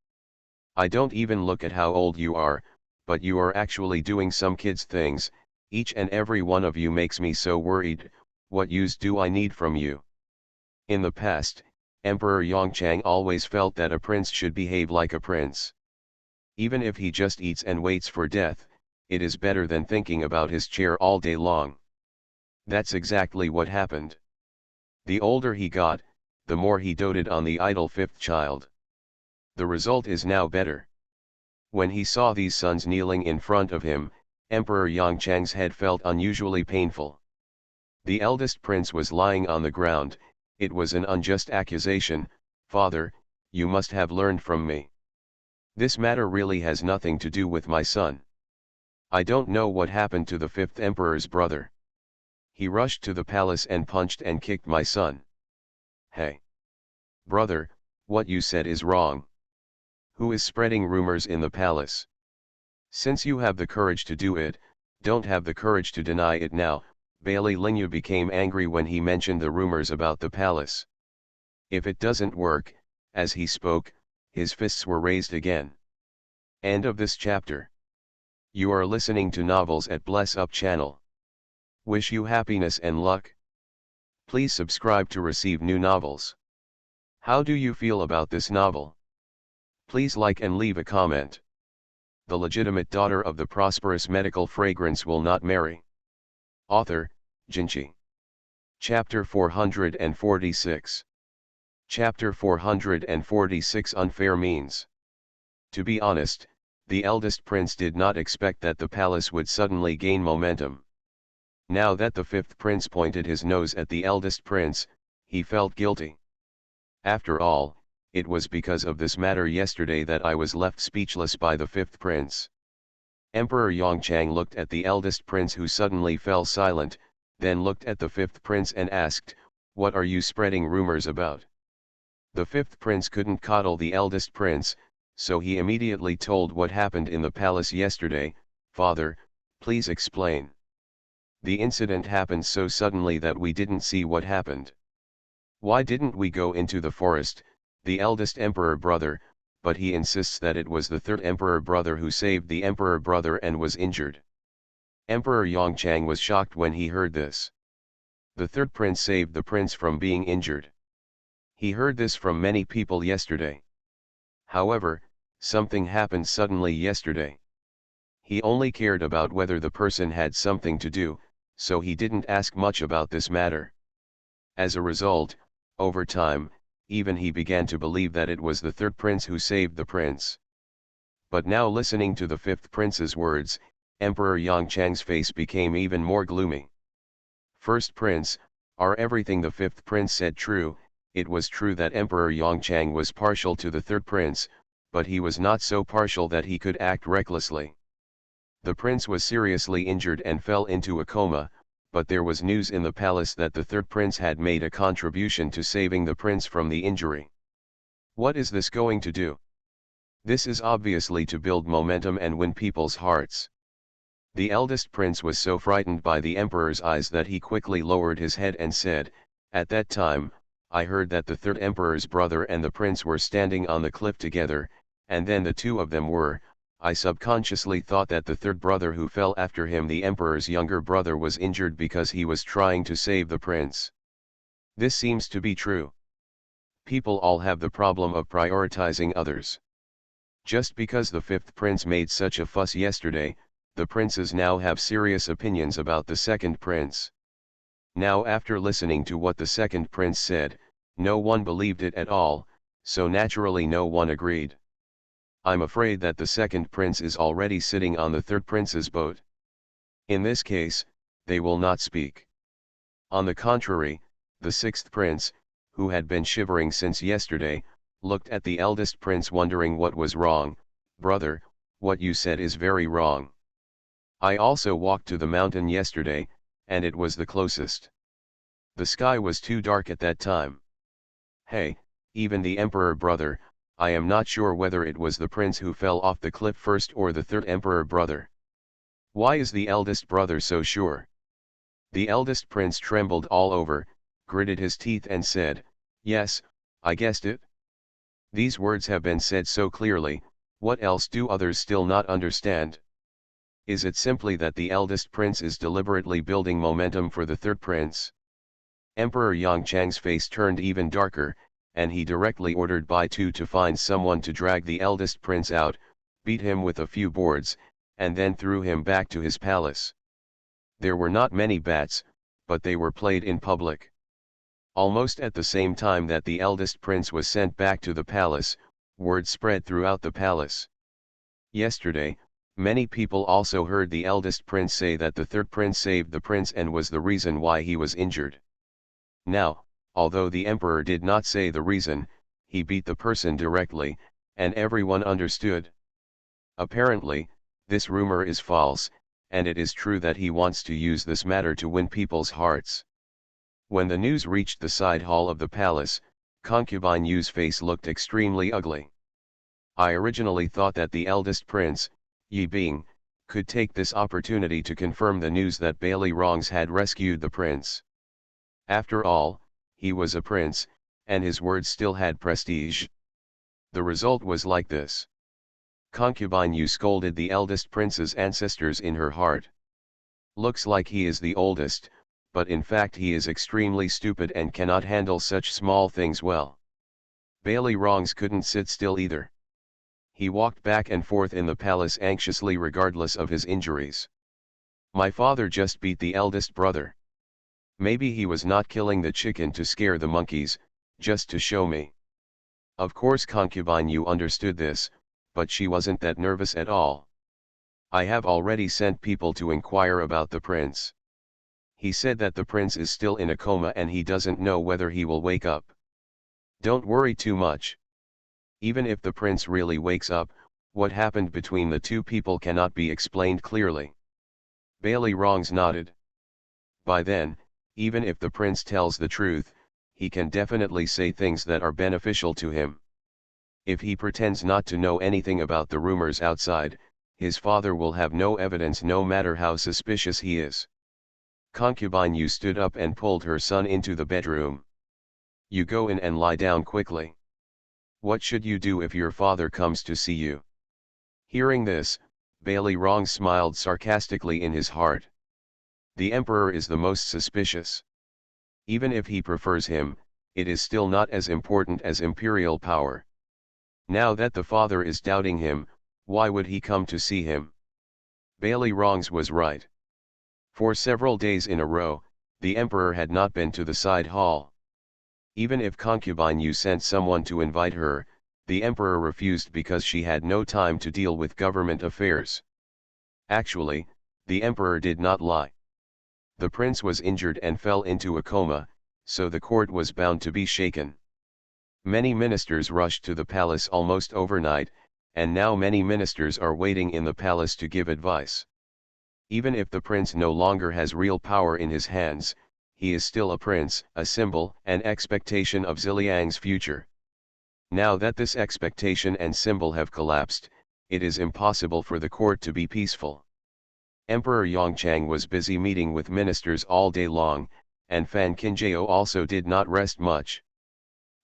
"I don't even look at how old you are, but you are actually doing some kids' things. Each and every one of you makes me so worried. What use do I need from you?" In the past, Emperor Yongchang always felt that a prince should behave like a prince. Even if he just eats and waits for death, it is better than thinking about his chair all day long. That's exactly what happened. The older he got, the more he doted on the idle fifth child. The result is now better. When he saw these sons kneeling in front of him, Emperor Yongchang's head felt unusually painful. The eldest prince was lying on the ground. It was an unjust accusation. "Father, you must have learned from me. This matter really has nothing to do with my son. I don't know what happened to the fifth emperor's brother. He rushed to the palace and punched and kicked my son. Hey! Brother, what you said is wrong. Who is spreading rumors in the palace? Since you have the courage to do it, don't have the courage to deny it now. Bailey Linyu became angry when he mentioned the rumors about the palace. If it doesn't work, as he spoke, his fists were raised again. End of this chapter. You are listening to Novels at Bless Up channel. Wish you happiness and luck. Please subscribe to receive new novels. How do you feel about this novel? Please like and leave a comment. The legitimate daughter of the prosperous medical fragrance will not marry. Author, Jinchi. Chapter 446. Chapter 446 Unfair Means. To be honest, the eldest prince did not expect that the palace would suddenly gain momentum. Now that the fifth prince pointed his nose at the eldest prince, he felt guilty. After all, it was because of this matter yesterday that I was left speechless by the fifth prince. Emperor Yongchang looked at the eldest prince, who suddenly fell silent, then looked at the fifth prince and asked, "What are you spreading rumors about?" The fifth prince couldn't coddle the eldest prince, so he immediately told what happened in the palace yesterday. "Father, please explain. The incident happened so suddenly that we didn't see what happened. Why didn't we go into the forest?" The eldest emperor brother, but he insists that it was the third emperor brother who saved the emperor brother and was injured. Emperor Yongchang was shocked when he heard this. The third prince saved the prince from being injured. He heard this from many people yesterday. However, something happened suddenly yesterday. He only cared about whether the person had something to do, so he didn't ask much about this matter. As a result, over time, even he began to believe that it was the third prince who saved the prince. But now, listening to the fifth prince's words, Emperor Yongchang's face became even more gloomy. "First prince, are everything the fifth prince said true?" It was true that Emperor Yongchang was partial to the third prince, but he was not so partial that he could act recklessly. The prince was seriously injured and fell into a coma, but there was news in the palace that the third prince had made a contribution to saving the prince from the injury. What is this going to do? This is obviously to build momentum and win people's hearts. The eldest prince was so frightened by the emperor's eyes that he quickly lowered his head and said, "At that time, I heard that the third emperor's brother and the prince were standing on the cliff together, and then the two of them were. I subconsciously thought that the third brother who fell after him, the emperor's younger brother, was injured because he was trying to save the prince. This seems to be true. People all have the problem of prioritizing others. Just because the fifth prince made such a fuss yesterday, the princes now have serious opinions about the second prince. Now, after listening to what the second prince said, no one believed it at all, so naturally no one agreed. I'm afraid that the second prince is already sitting on the third prince's boat. In this case, they will not speak. On the contrary, the sixth prince, who had been shivering since yesterday, looked at the eldest prince wondering what was wrong. "Brother, what you said is very wrong. I also walked to the mountain yesterday, and it was the closest. The sky was too dark at that time. Hey, even the emperor brother, I am not sure whether it was the prince who fell off the cliff first or the third emperor brother. Why is the eldest brother so sure?" The eldest prince trembled all over, gritted his teeth and said, "Yes, I guessed it." These words have been said so clearly, what else do others still not understand? Is it simply that the eldest prince is deliberately building momentum for the third prince? Emperor Yongchang's face turned even darker, and he directly ordered Bai Tu to find someone to drag the eldest prince out, beat him with a few boards, and then threw him back to his palace. There were not many bats, but they were played in public. Almost at the same time that the eldest prince was sent back to the palace, word spread throughout the palace. Yesterday, many people also heard the eldest prince say that the third prince saved the prince and was the reason why he was injured. Now, although the emperor did not say the reason, he beat the person directly, and everyone understood. Apparently, this rumor is false, and it is true that he wants to use this matter to win people's hearts. When the news reached the side hall of the palace, Concubine Yu's face looked extremely ugly. I originally thought that the eldest prince, Yi Bing, could take this opportunity to confirm the news that Bailey Rongs had rescued the prince. After all, he was a prince, and his words still had prestige. The result was like this. Concubine Yu scolded the eldest prince's ancestors in her heart. Looks like he is the oldest, but in fact he is extremely stupid and cannot handle such small things well. Bailey Rongs couldn't sit still either. He walked back and forth in the palace anxiously regardless of his injuries. My father just beat the eldest brother. Maybe he was not killing the chicken to scare the monkeys, just to show me. Of course Concubine Yu understood this, but she wasn't that nervous at all. I have already sent people to inquire about the prince. He said that the prince is still in a coma and he doesn't know whether he will wake up. Don't worry too much. Even if the prince really wakes up, what happened between the two people cannot be explained clearly. Bailey Rongs nodded. By then, even if the prince tells the truth, he can definitely say things that are beneficial to him. If he pretends not to know anything about the rumors outside, his father will have no evidence no matter how suspicious he is. Concubine Yu stood up and pulled her son into the bedroom. You go in and lie down quickly. What should you do if your father comes to see you? Hearing this, Bailey Rongs smiled sarcastically in his heart. The emperor is the most suspicious. Even if he prefers him, it is still not as important as imperial power. Now that the father is doubting him, why would he come to see him? Bailey Rongs was right. For several days in a row, the emperor had not been to the side hall. Even if Concubine Yu sent someone to invite her, the emperor refused because she had no time to deal with government affairs. Actually, the emperor did not lie. The prince was injured and fell into a coma, so the court was bound to be shaken. Many ministers rushed to the palace almost overnight, and now many ministers are waiting in the palace to give advice. Even if the prince no longer has real power in his hands, he is still a prince, a symbol, an expectation of Ziliang's future. Now that this expectation and symbol have collapsed, it is impossible for the court to be peaceful. Emperor Yongchang was busy meeting with ministers all day long, and Fan Qinjiao also did not rest much.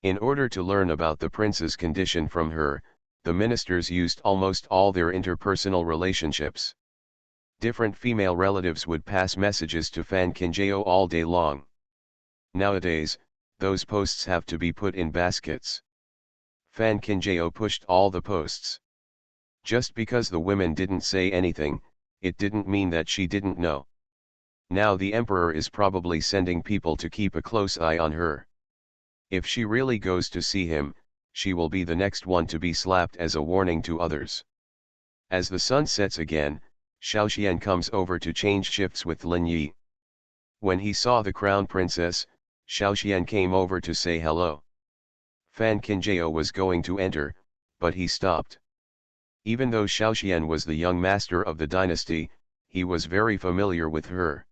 In order to learn about the prince's condition from her, the ministers used almost all their interpersonal relationships. Different female relatives would pass messages to Fan Qinjiao all day long. Nowadays, those posts have to be put in baskets. Fan Qinjiao pushed all the posts. Just because the women didn't say anything, it didn't mean that she didn't know. Now the emperor is probably sending people to keep a close eye on her. If she really goes to see him, she will be the next one to be slapped as a warning to others. As the sun sets again, Xiaoxian comes over to change shifts with Lin Yi. When he saw the crown princess, Xiaoxian came over to say hello. Fan Qinjiao was going to enter, but he stopped. Even though Xiaoxian was the young master of the dynasty, he was very familiar with her.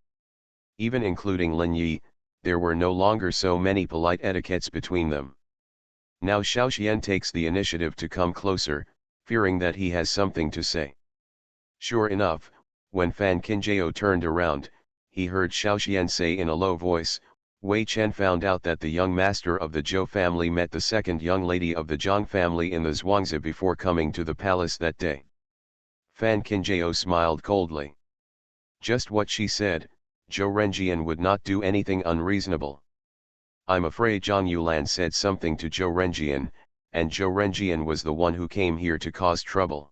Even including Lin Yi, there were no longer so many polite etiquettes between them. Now Xiaoxian takes the initiative to come closer, fearing that he has something to say. Sure enough, when Fan Qinjiao turned around, he heard Xiaoxian say in a low voice, Wei Chen found out that the young master of the Zhou family met the second young lady of the Zhang family in the Zhuangzi before coming to the palace that day. Fan Qinjiao smiled coldly. Just what she said, Zhou Renjian would not do anything unreasonable. I'm afraid Zhang Yulan said something to Zhou Renjian, and Zhou Renjian was the one who came here to cause trouble.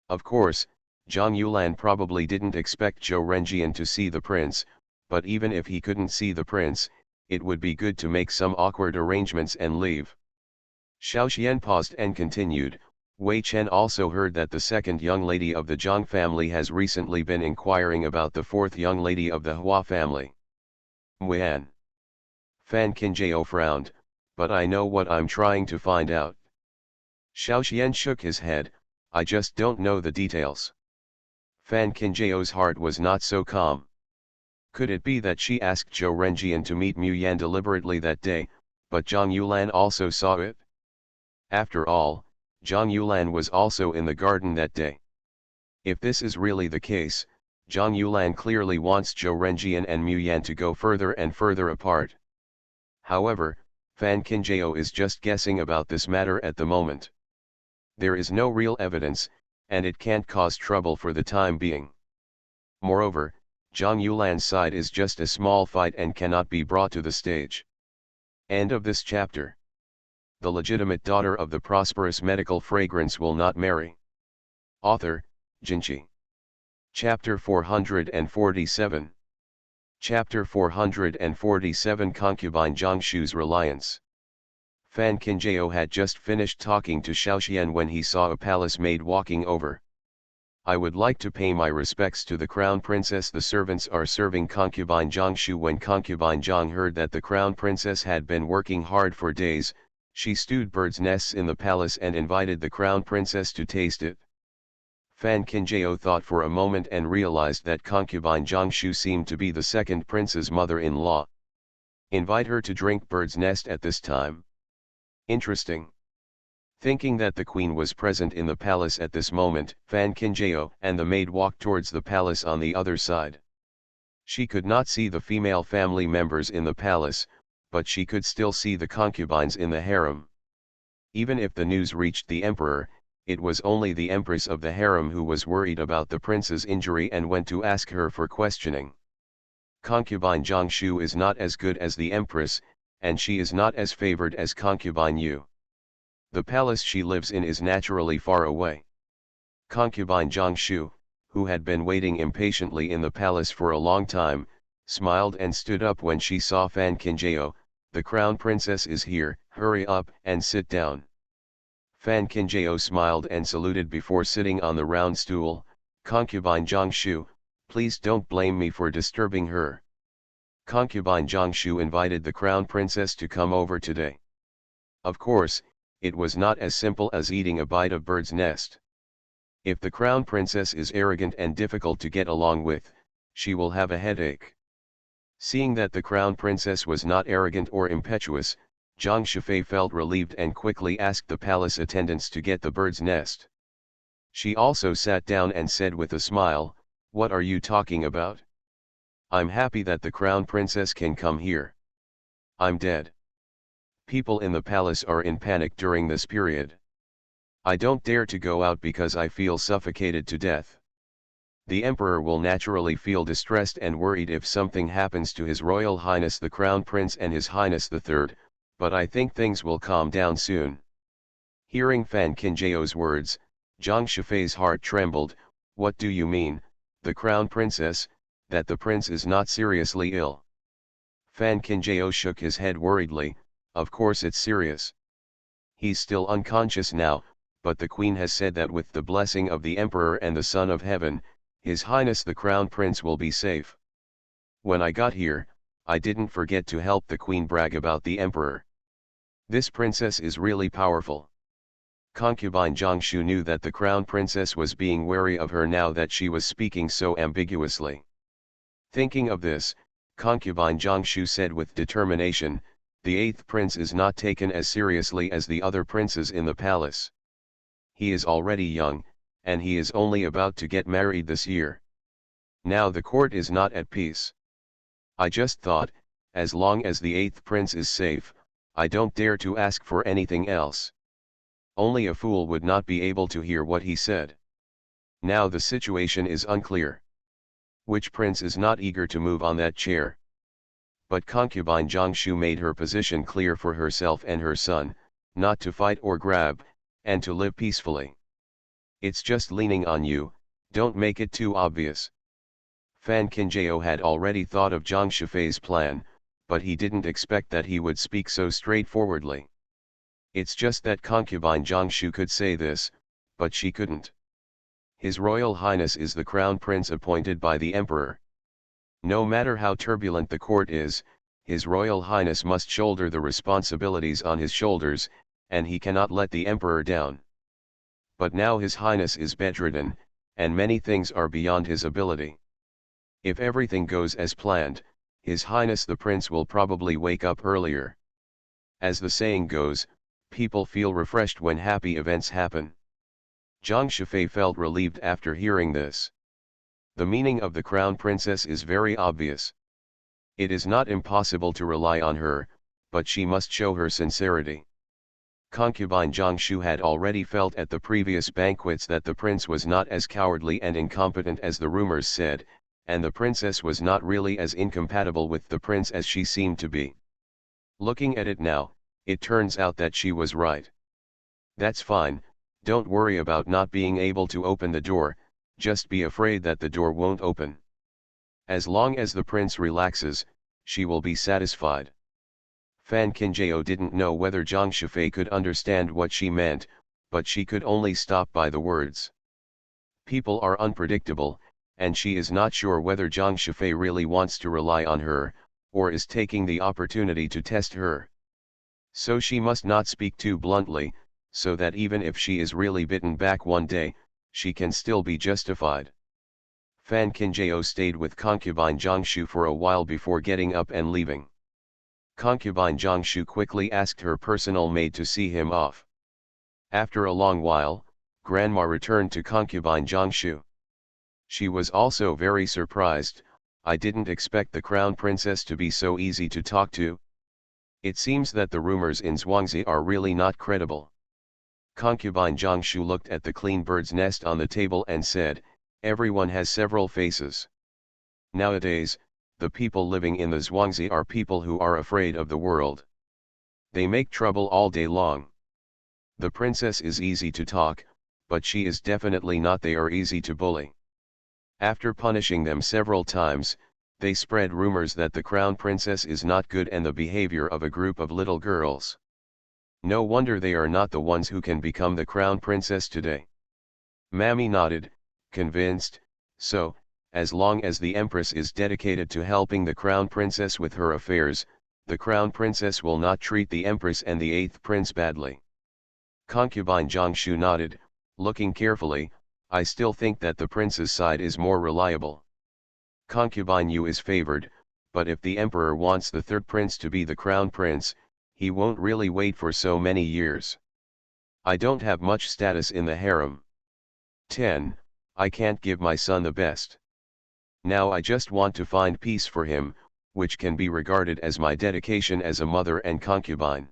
Of course, Zhang Yulan probably didn't expect Zhou Renjian to see the prince, but even if he couldn't see the prince, it would be good to make some awkward arrangements and leave. Xiaoxian paused and continued, Wei Chen also heard that the second young lady of the Zhang family has recently been inquiring about the fourth young lady of the Hua family. Muan. Fan Qinjiao frowned, but I know what I'm trying to find out. Xiaoxian shook his head, I just don't know the details. Fan Qingjiao's heart was not so calm. Could it be that she asked Zhou Renjian to meet Mu Yan deliberately that day, but Zhang Yulan also saw it? After all, Zhang Yulan was also in the garden that day. If this is really the case, Zhang Yulan clearly wants Zhou Renjian and Mu Yan to go further and further apart. However, Fan Qingjiao is just guessing about this matter at the moment. There is no real evidence, and it can't cause trouble for the time being. Moreover, Zhang Yulan's side is just a small fight and cannot be brought to the stage. End of this chapter. The legitimate daughter of the prosperous medical fragrance will not marry. Author, Jinchi. Chapter 447. Chapter 447 Concubine Zhangshu's Reliance. Fan Qingjiao had just finished talking to Xiaoxian when he saw a palace maid walking over. I would like to pay my respects to the crown princess. The servants are serving concubine Zhangshu. When concubine Zhang heard that the crown princess had been working hard for days, she stewed birds' nests in the palace and invited the crown princess to taste it. Fan Qingjiao thought for a moment and realized that concubine Zhangshu seemed to be the second prince's mother-in-law. Invite her to drink bird's nest at this time? Interesting. Thinking that the queen was present in the palace at this moment, Fan Qingjiao and the maid walked towards the palace on the other side. She could not see the female family members in the palace, but she could still see the concubines in the harem. Even if the news reached the emperor, it was only the empress of the harem who was worried about the prince's injury and went to ask her for questioning. Concubine Zhangshu is not as good as the empress, and she is not as favored as concubine Yu. The palace she lives in is naturally far away. Concubine Zhangshu, who had been waiting impatiently in the palace for a long time, smiled and stood up when she saw Fan Qingjiao. The crown princess is here, hurry up and sit down. Fan Qingjiao smiled and saluted before sitting on the round stool. Concubine Zhangshu, please don't blame me for disturbing her. Concubine Zhangshu invited the crown princess to come over today. Of course, it was not as simple as eating a bite of bird's nest. If the crown princess is arrogant and difficult to get along with, she will have a headache. Seeing that the crown princess was not arrogant or impetuous, Zhang Shifei felt relieved and quickly asked the palace attendants to get the bird's nest. She also sat down and said with a smile, "What are you talking about? I'm happy that the crown princess can come here. I'm dead. People in the palace are in panic during this period. I don't dare to go out because I feel suffocated to death. The emperor will naturally feel distressed and worried if something happens to His Royal Highness the Crown Prince and His Highness the Third, but I think things will calm down soon." Hearing Fan Qingjiao's words, Zhang Shifei's heart trembled. "What do you mean, the Crown Princess, that the prince is not seriously ill?" Fan Qingjiao shook his head worriedly. "Of course it's serious. He's still unconscious now, but the queen has said that with the blessing of the emperor and the Son of Heaven, His Highness the Crown Prince will be safe. When I got here, I didn't forget to help the queen brag about the emperor. This princess is really powerful." Concubine Zhangshu knew that the crown princess was being wary of her now that she was speaking so ambiguously. Thinking of this, concubine Zhangshu said with determination, "The eighth prince is not taken as seriously as the other princes in the palace. He is already young, and he is only about to get married this year. Now the court is not at peace. I just thought, as long as the eighth prince is safe, I don't dare to ask for anything else." Only a fool would not be able to hear what he said. Now the situation is unclear. Which prince is not eager to move on that chair? But concubine Zhangshu made her position clear for herself and her son, not to fight or grab, and to live peacefully. "It's just leaning on you, don't make it too obvious." Fan Qingjiao had already thought of Zhang Shifei's plan, but he didn't expect that he would speak so straightforwardly. It's just that concubine Zhangshu could say this, but she couldn't. His Royal Highness is the crown prince appointed by the emperor. No matter how turbulent the court is, His Royal Highness must shoulder the responsibilities on his shoulders, and he cannot let the emperor down. But now His Highness is bedridden, and many things are beyond his ability. If everything goes as planned, His Highness the Prince will probably wake up earlier. As the saying goes, people feel refreshed when happy events happen. Zhang Shifei felt relieved after hearing this. The meaning of the Crown Princess is very obvious. It is not impossible to rely on her, but she must show her sincerity. Concubine Zhang Shu had already felt at the previous banquets that the prince was not as cowardly and incompetent as the rumors said, and the princess was not really as incompatible with the prince as she seemed to be. Looking at it now, it turns out that she was right. That's fine, don't worry about not being able to open the door, just be afraid that the door won't open. As long as the prince relaxes, she will be satisfied. Fan Qinjiao didn't know whether Zhang Shifei could understand what she meant, but she could only stop by the words. People are unpredictable, and she is not sure whether Zhang Shifei really wants to rely on her, or is taking the opportunity to test her. So she must not speak too bluntly, so that even if she is really bitten back one day, she can still be justified. Fan Qinjiao stayed with concubine Zhang Shu for a while before getting up and leaving. Concubine Zhang Shu quickly asked her personal maid to see him off. After a long while, Grandma returned to concubine Zhang Shu. She was also very surprised. I didn't expect the crown princess to be so easy to talk to. It seems that the rumors in Zhuangzi are really not credible. Concubine Zhang Shu looked at the clean bird's nest on the table and said, everyone has several faces. Nowadays, the people living in the Zhuangzi are people who are afraid of the world. They make trouble all day long. The princess is easy to talk, but she is definitely not they are easy to bully. After punishing them several times, they spread rumors that the crown princess is not good and the behavior of a group of little girls. No wonder they are not the ones who can become the crown princess today. Mammy nodded, convinced, so, as long as the empress is dedicated to helping the crown princess with her affairs, the crown princess will not treat the empress and the eighth prince badly. Concubine Zhang Shu nodded, looking carefully, I still think that the prince's side is more reliable. Concubine Yu is favored, but if the emperor wants the third prince to be the crown prince, he won't really wait for so many years. I don't have much status in the harem. 10. I can't give my son the best. Now I just want to find peace for him, which can be regarded as my dedication as a mother and concubine.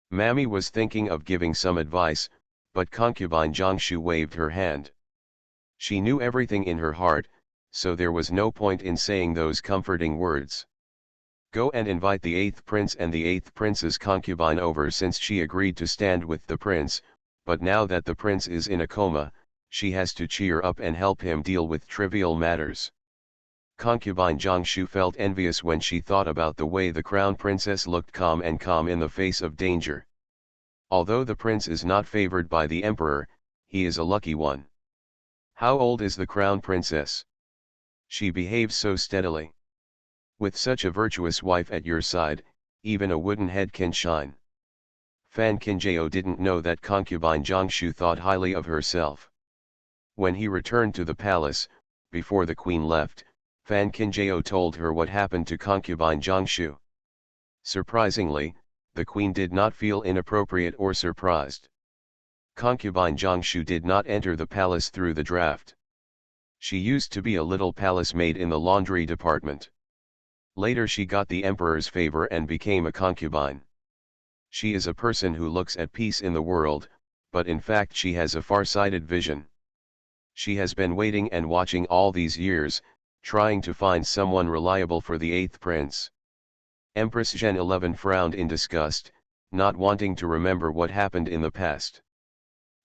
Mammy was thinking of giving some advice, but concubine Zhang Shu waved her hand. She knew everything in her heart, so there was no point in saying those comforting words. Go and invite the eighth prince and the eighth prince's concubine over, since she agreed to stand with the prince, but now that the prince is in a coma, she has to cheer up and help him deal with trivial matters. Concubine Zhang Shu felt envious when she thought about the way the crown princess looked calm in the face of danger. Although the prince is not favored by the emperor, he is a lucky one. How old is the crown princess? She behaves so steadily. With such a virtuous wife at your side, even a wooden head can shine. Fan Qinjiao didn't know that concubine Zhang Shu thought highly of herself. When he returned to the palace, before the queen left, Fan Qinjiao told her what happened to concubine Zhang Shu. Surprisingly, the queen did not feel inappropriate or surprised. Concubine Zhang Shu did not enter the palace through the draft. She used to be a little palace maid in the laundry department. Later she got the emperor's favor and became a concubine. She is a person who looks at peace in the world, but in fact she has a far-sighted vision. She has been waiting and watching all these years, trying to find someone reliable for the eighth prince. Empress Zhen 11 frowned in disgust, not wanting to remember what happened in the past.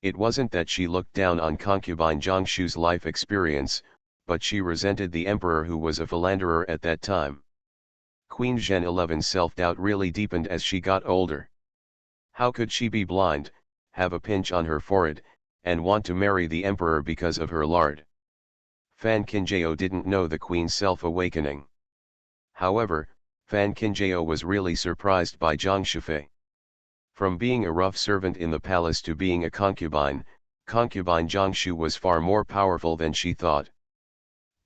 It wasn't that she looked down on concubine Zhang Shu's life experience, but she resented the emperor who was a philanderer at that time. Queen Zhen 11's self-doubt really deepened as she got older. How could she be blind, have a pinch on her forehead, and want to marry the emperor because of her lard? Fan Qinjiao didn't know the queen's self-awakening. However, Fan Qinjiao was really surprised by Zhang Shifei. From being a rough servant in the palace to being a concubine, concubine Jiangshu was far more powerful than she thought.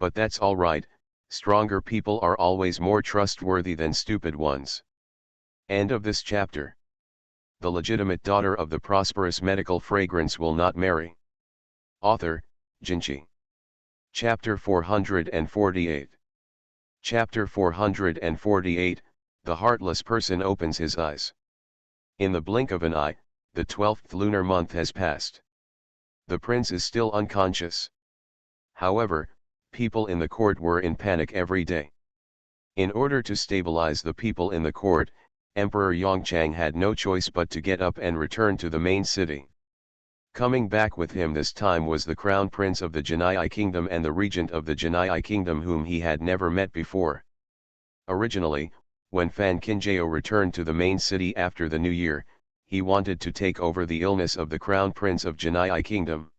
But that's alright, stronger people are always more trustworthy than stupid ones. End of this chapter. The legitimate daughter of the prosperous medical fragrance will not marry. Author, Jinchi. Chapter 448. Chapter 448, The Heartless Person Opens His Eyes. In the blink of an eye, the 12th lunar month has passed. The prince is still unconscious. However, people in the court were in panic every day. In order to stabilize the people in the court, Emperor Yongchang had no choice but to get up and return to the main city. Coming back with him this time was the crown prince of the Genii kingdom and the regent of the Genii kingdom whom he had never met before. Originally, when Fan Qinjiao returned to the main city after the new year, he wanted to take over the illness of the crown prince of Genii kingdom.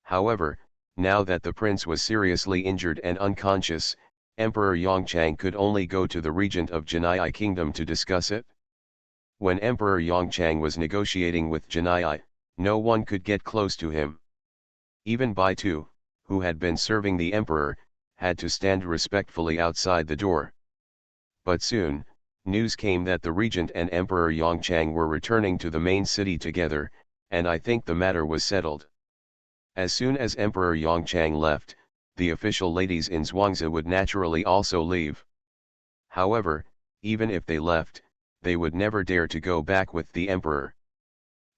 However, now that the prince was seriously injured and unconscious, Emperor Yongchang could only go to the regent of Genii kingdom to discuss it. When Emperor Yongchang was negotiating with Genii, no one could get close to him. Even Baitu, who had been serving the emperor, had to stand respectfully outside the door. But soon, news came that the regent and Emperor Yongchang were returning to the main city together, and I think the matter was settled. As soon as Emperor Yongchang left, the official ladies in Zhuangzi would naturally also leave. However, even if they left, they would never dare to go back with the emperor.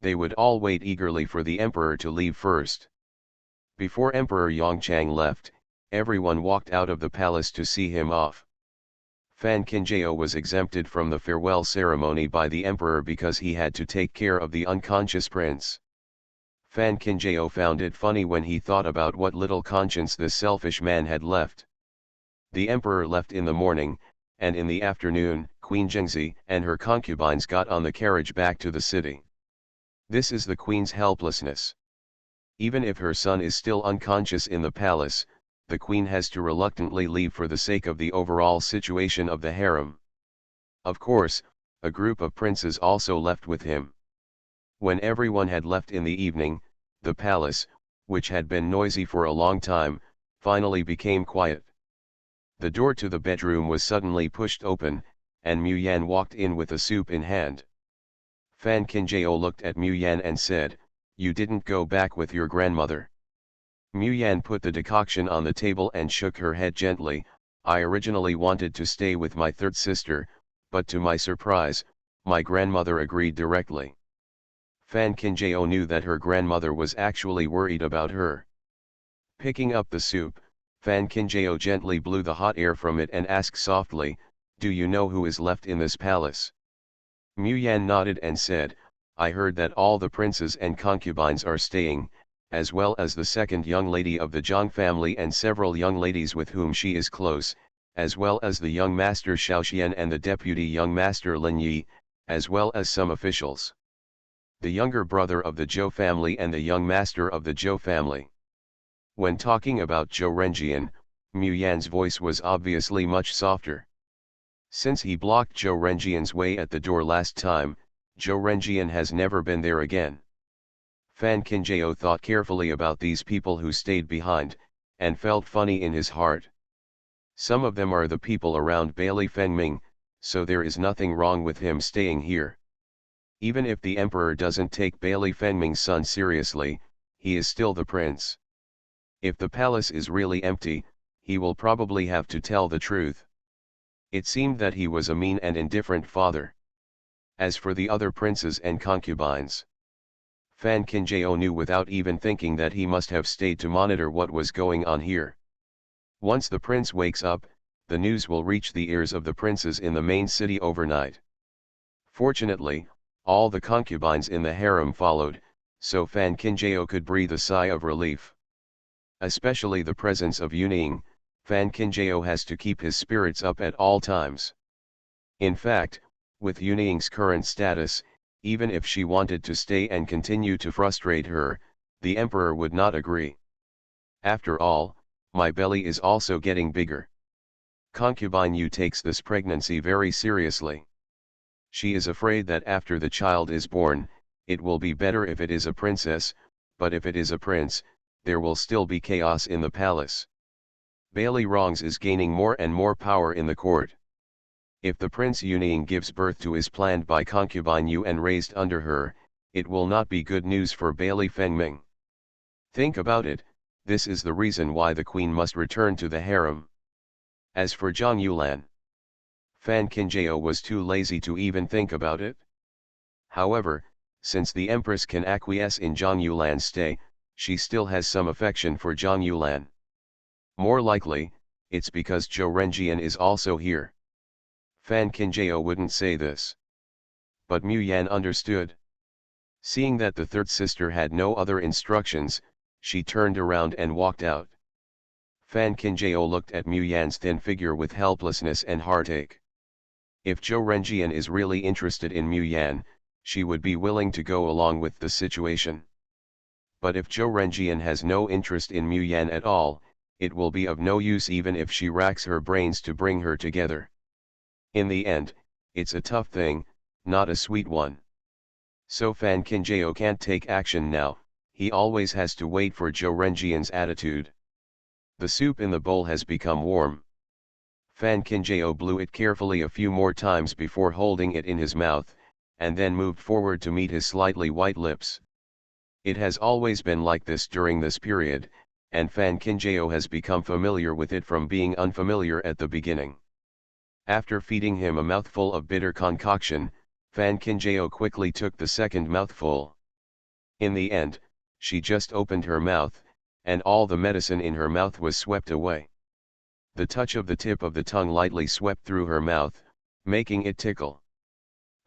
They would all wait eagerly for the emperor to leave first. Before Emperor Yongchang left, everyone walked out of the palace to see him off. Fan Qinjiao was exempted from the farewell ceremony by the emperor because he had to take care of the unconscious prince. Fan Qinjiao found it funny when he thought about what little conscience this selfish man had left. The emperor left in the morning, and in the afternoon, Queen Jingzi and her concubines got on the carriage back to the city. This is the queen's helplessness. Even if her son is still unconscious in the palace, the queen has to reluctantly leave for the sake of the overall situation of the harem. Of course, a group of princes also left with him. When everyone had left in the evening, the palace, which had been noisy for a long time, finally became quiet. The door to the bedroom was suddenly pushed open, and Mu Yan walked in with a soup in hand. Fan Qinjiao looked at Mu Yan and said, "You didn't go back with your grandmother." Mu Yan put the decoction on the table and shook her head gently. "I originally wanted to stay with my third sister, but to my surprise, my grandmother agreed directly." Fan Qinjiao knew that her grandmother was actually worried about her. Picking up the soup, Fan Qinjiao gently blew the hot air from it and asked softly, "Do you know who is left in this palace?" Mu Yan nodded and said, "I heard that all the princes and concubines are staying, as well as the second young lady of the Zhang family and several young ladies with whom she is close, as well as the young master Xiaoxian and the deputy young master Lin Yi, as well as some officials. The younger brother of the Zhou family and the young master of the Zhou family." When talking about Zhou Renjian, Mu Yan's voice was obviously much softer. Since he blocked Zhou Renjian's way at the door last time, Zhou Renjian has never been there again. Fan Qinjiao thought carefully about these people who stayed behind, and felt funny in his heart. Some of them are the people around Bailey Fengming, so there is nothing wrong with him staying here. Even if the emperor doesn't take Bailey Fengming's son seriously, he is still the prince. If the palace is really empty, he will probably have to tell the truth. It seemed that he was a mean and indifferent father. As for the other princes and concubines, Fan Qinjiao knew without even thinking that he must have stayed to monitor what was going on here. Once the prince wakes up, the news will reach the ears of the princes in the main city overnight. Fortunately, all the concubines in the harem followed, so Fan Qinjiao could breathe a sigh of relief. Especially the presence of Yuning, Fan Qinjiao has to keep his spirits up at all times. In fact, with Yuning's current status, even if she wanted to stay and continue to frustrate her, the emperor would not agree. "After all, my belly is also getting bigger. Concubine Yu takes this pregnancy very seriously. She is afraid that after the child is born, it will be better if it is a princess, but if it is a prince, there will still be chaos in the palace. Bailey Rongs is gaining more and more power in the court. If the Prince Yuning gives birth to is planned by concubine Yu and raised under her, it will not be good news for Bailey Fengming. Think about it, this is the reason why the queen must return to the harem. As for Zhang Yulan, Fan Qinjiao was too lazy to even think about it. However, since the empress can acquiesce in Zhang Yulan's stay, she still has some affection for Zhang Yulan. More likely, it's because Zhou Renjian is also here. Fan Qinjiao wouldn't say this. But Mu Yan understood. Seeing that the third sister had no other instructions, she turned around and walked out. Fan Qinjiao looked at Mu Yan's thin figure with helplessness and heartache. If Zhou Renjian is really interested in Mu Yan, she would be willing to go along with the situation. But if Zhou Renjian has no interest in Mu Yan at all, it will be of no use even if she racks her brains to bring her together. In the end, it's a tough thing, not a sweet one. So Fan Qinjiao can't take action now, he always has to wait for Zhou Renjian's attitude. The soup in the bowl has become warm. Fan Qinjiao blew it carefully a few more times before holding it in his mouth, and then moved forward to meet his slightly white lips. It has always been like this during this period, and Fan Qinjiao has become familiar with it from being unfamiliar at the beginning. After feeding him a mouthful of bitter concoction, Fan Qinjiao quickly took the second mouthful. In the end, she just opened her mouth, and all the medicine in her mouth was swept away. The touch of the tip of the tongue lightly swept through her mouth, making it tickle.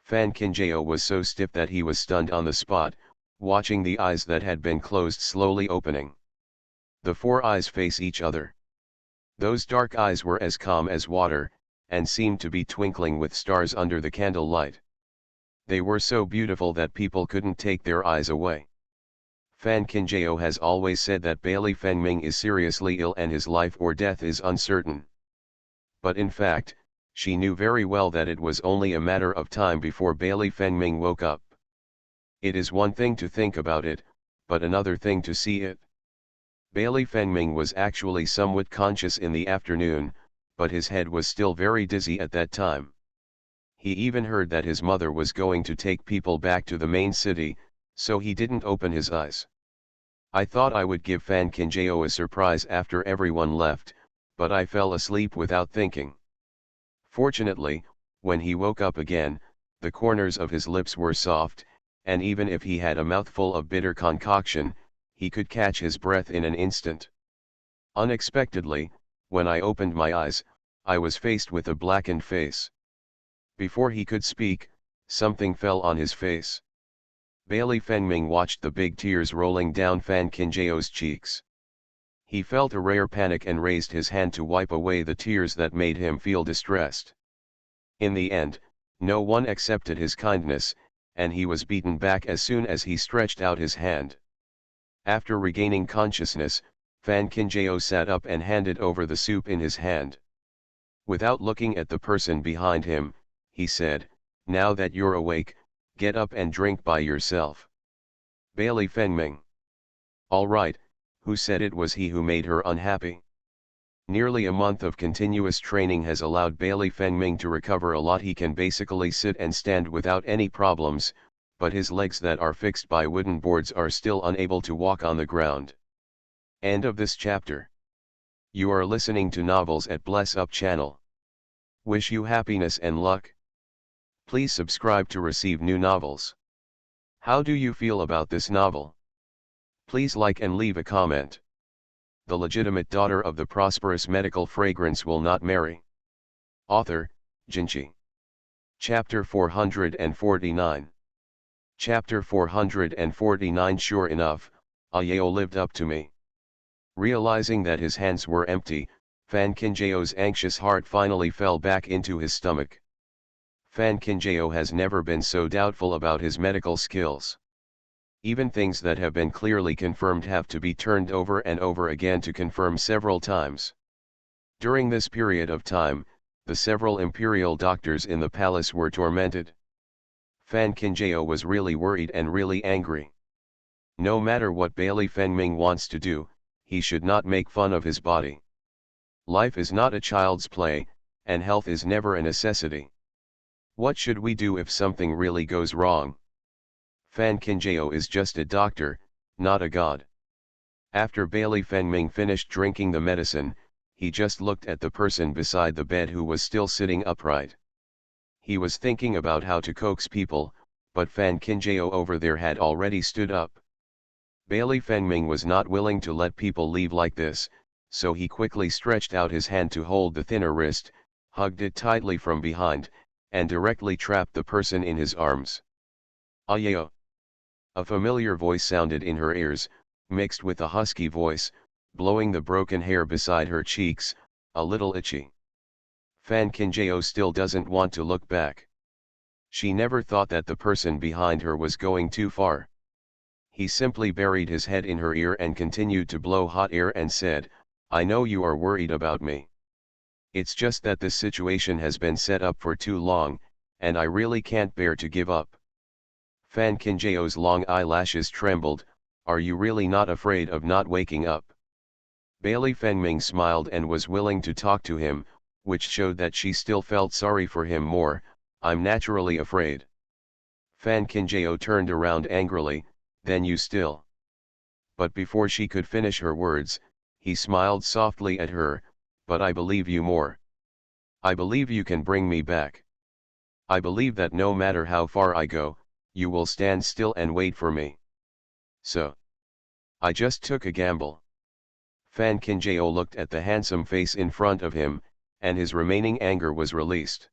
Fan Qinjiao was so stiff that he was stunned on the spot, watching the eyes that had been closed slowly opening. The four eyes face each other. Those dark eyes were as calm as water, and seemed to be twinkling with stars under the candlelight. They were so beautiful that people couldn't take their eyes away. Fan Qinjiao has always said that Bailey Fengming is seriously ill and his life or death is uncertain. But in fact, she knew very well that it was only a matter of time before Bailey Fengming woke up. It is one thing to think about it, but another thing to see it. Bailey Fengming was actually somewhat conscious in the afternoon, but his head was still very dizzy at that time. He even heard that his mother was going to take people back to the main city, so he didn't open his eyes. I thought I would give Fan Qinjiao a surprise after everyone left, but I fell asleep without thinking. Fortunately, when he woke up again, the corners of his lips were soft, and even if he had a mouthful of bitter concoction, he could catch his breath in an instant. Unexpectedly, when I opened my eyes, I was faced with a blackened face. Before he could speak, something fell on his face. Bailey Fengming watched the big tears rolling down Fan Qinjiao's cheeks. He felt a rare panic and raised his hand to wipe away the tears that made him feel distressed. In the end, no one accepted his kindness, and he was beaten back as soon as he stretched out his hand. After regaining consciousness, Fan Qinjiao sat up and handed over the soup in his hand. Without looking at the person behind him, he said, "Now that you're awake, get up and drink by yourself." Bailey Fengming. All right, who said it was he who made her unhappy? Nearly a month of continuous training has allowed Bailey Fengming to recover a lot. He can basically sit and stand without any problems, but his legs that are fixed by wooden boards are still unable to walk on the ground. End of this chapter. You are listening to Novels at Bless Up channel. Wish you happiness and luck. Please subscribe to receive new novels. How do you feel about this novel? Please like and leave a comment. The legitimate daughter of the prosperous medical fragrance will not marry. Author, Jinchi. Chapter 449. Chapter 449. Sure enough, Ayao lived up to me. Realizing that his hands were empty, Fan Qinjiao's anxious heart finally fell back into his stomach. Fan Qinjiao has never been so doubtful about his medical skills. Even things that have been clearly confirmed have to be turned over and over again to confirm several times. During this period of time, the several imperial doctors in the palace were tormented. Fan Qinjiao was really worried and really angry. No matter what Bailey Fengming wants to do, he should not make fun of his body. Life is not a child's play, and health is never a necessity. What should we do if something really goes wrong? Fan Kinjao is just a doctor, not a god. After Bailey Fengming finished drinking the medicine, he just looked at the person beside the bed who was still sitting upright. He was thinking about how to coax people, but Fan Kinjao over there had already stood up. Bailey Fengming was not willing to let people leave like this, so he quickly stretched out his hand to hold the thinner wrist, hugged it tightly from behind, and directly trapped the person in his arms. Ayo! A familiar voice sounded in her ears, mixed with a husky voice, blowing the broken hair beside her cheeks, a little itchy. Fan Kinjao still doesn't want to look back. She never thought that the person behind her was going too far. He simply buried his head in her ear and continued to blow hot air and said, "I know you are worried about me. It's just that this situation has been set up for too long, and I really can't bear to give up." Fan Kinjao's long eyelashes trembled. "Are you really not afraid of not waking up?" Bailey Fengming smiled and was willing to talk to him, which showed that she still felt sorry for him more. "I'm naturally afraid." Fan Kinjao turned around angrily, "Then you still..." But before she could finish her words, he smiled softly at her, "But I believe you more. I believe you can bring me back. I believe that no matter how far I go, you will stand still and wait for me. So I just took a gamble." Fan Kinjao looked at the handsome face in front of him, and his remaining anger was released.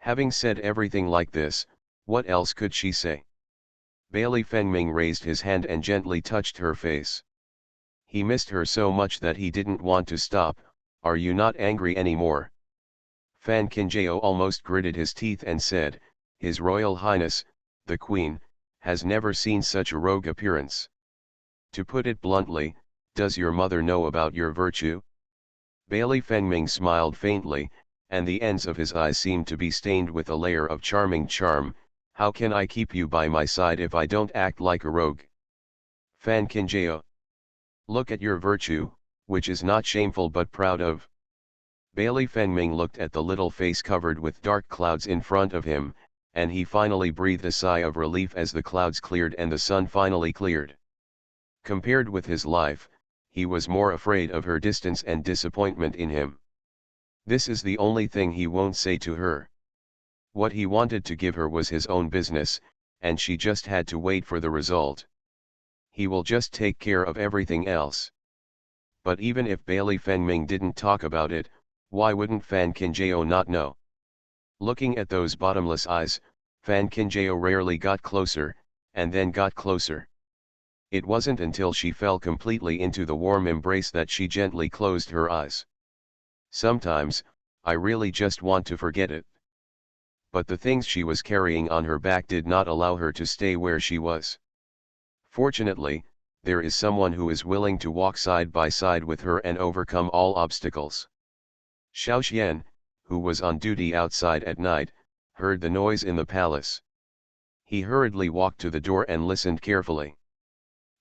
Having said everything like this, what else could she say? Bailey Fengming raised his hand and gently touched her face. He missed her so much that he didn't want to stop. "Are you not angry anymore?" Fan Kinjao almost gritted his teeth and said, "His Royal Highness, the Queen, has never seen such a rogue appearance. To put it bluntly, does your mother know about your virtue?" Bailey Fengming smiled faintly, and the ends of his eyes seemed to be stained with a layer of charming charm. "How can I keep you by my side if I don't act like a rogue?" Fan Kinjao. "Look at your virtue, which is not shameful but proud of." Bailey Fengming looked at the little face covered with dark clouds in front of him, and he finally breathed a sigh of relief as the clouds cleared and the sun finally cleared. Compared with his life, he was more afraid of her distance and disappointment in him. This is the only thing he won't say to her. What he wanted to give her was his own business, and she just had to wait for the result. He will just take care of everything else. But even if Bailey Fengming didn't talk about it, why wouldn't Fan Kinjao not know? Looking at those bottomless eyes, Fan Kinjao rarely got closer, and then got closer. It wasn't until she fell completely into the warm embrace that she gently closed her eyes. "Sometimes, I really just want to forget it." But the things she was carrying on her back did not allow her to stay where she was. Fortunately, there is someone who is willing to walk side by side with her and overcome all obstacles. Xiao Xian, who was on duty outside at night, heard the noise in the palace. He hurriedly walked to the door and listened carefully.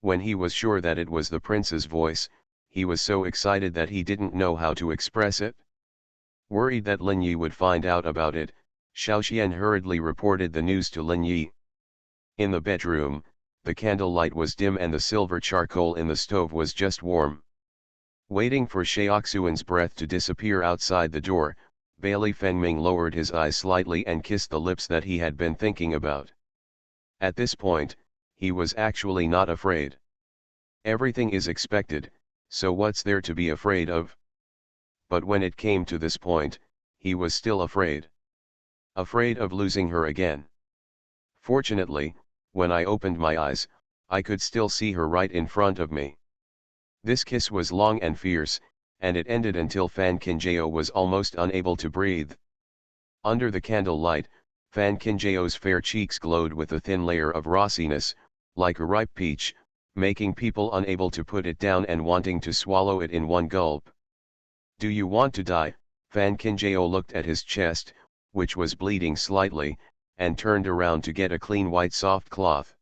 When he was sure that it was the prince's voice, he was so excited that he didn't know how to express it. Worried that Lin Yi would find out about it, Xiao Xian hurriedly reported the news to Lin Yi. In the bedroom, the candlelight was dim and the silver charcoal in the stove was just warm. Waiting for Xiaoxuan's breath to disappear outside the door, Bailey Fengming lowered his eyes slightly and kissed the lips that he had been thinking about. At this point, he was actually not afraid. Everything is expected, so what's there to be afraid of? But when it came to this point, he was still afraid. Afraid of losing her again. Fortunately, when I opened my eyes, I could still see her right in front of me. This kiss was long and fierce, and it ended until Fan Kinjao was almost unable to breathe. Under the candlelight, Fan Kinjao's fair cheeks glowed with a thin layer of rossiness, like a ripe peach, making people unable to put it down and wanting to swallow it in one gulp. "Do you want to die?" Fan Kinjao looked at his chest, which was bleeding slightly, and turned around to get a clean white soft cloth.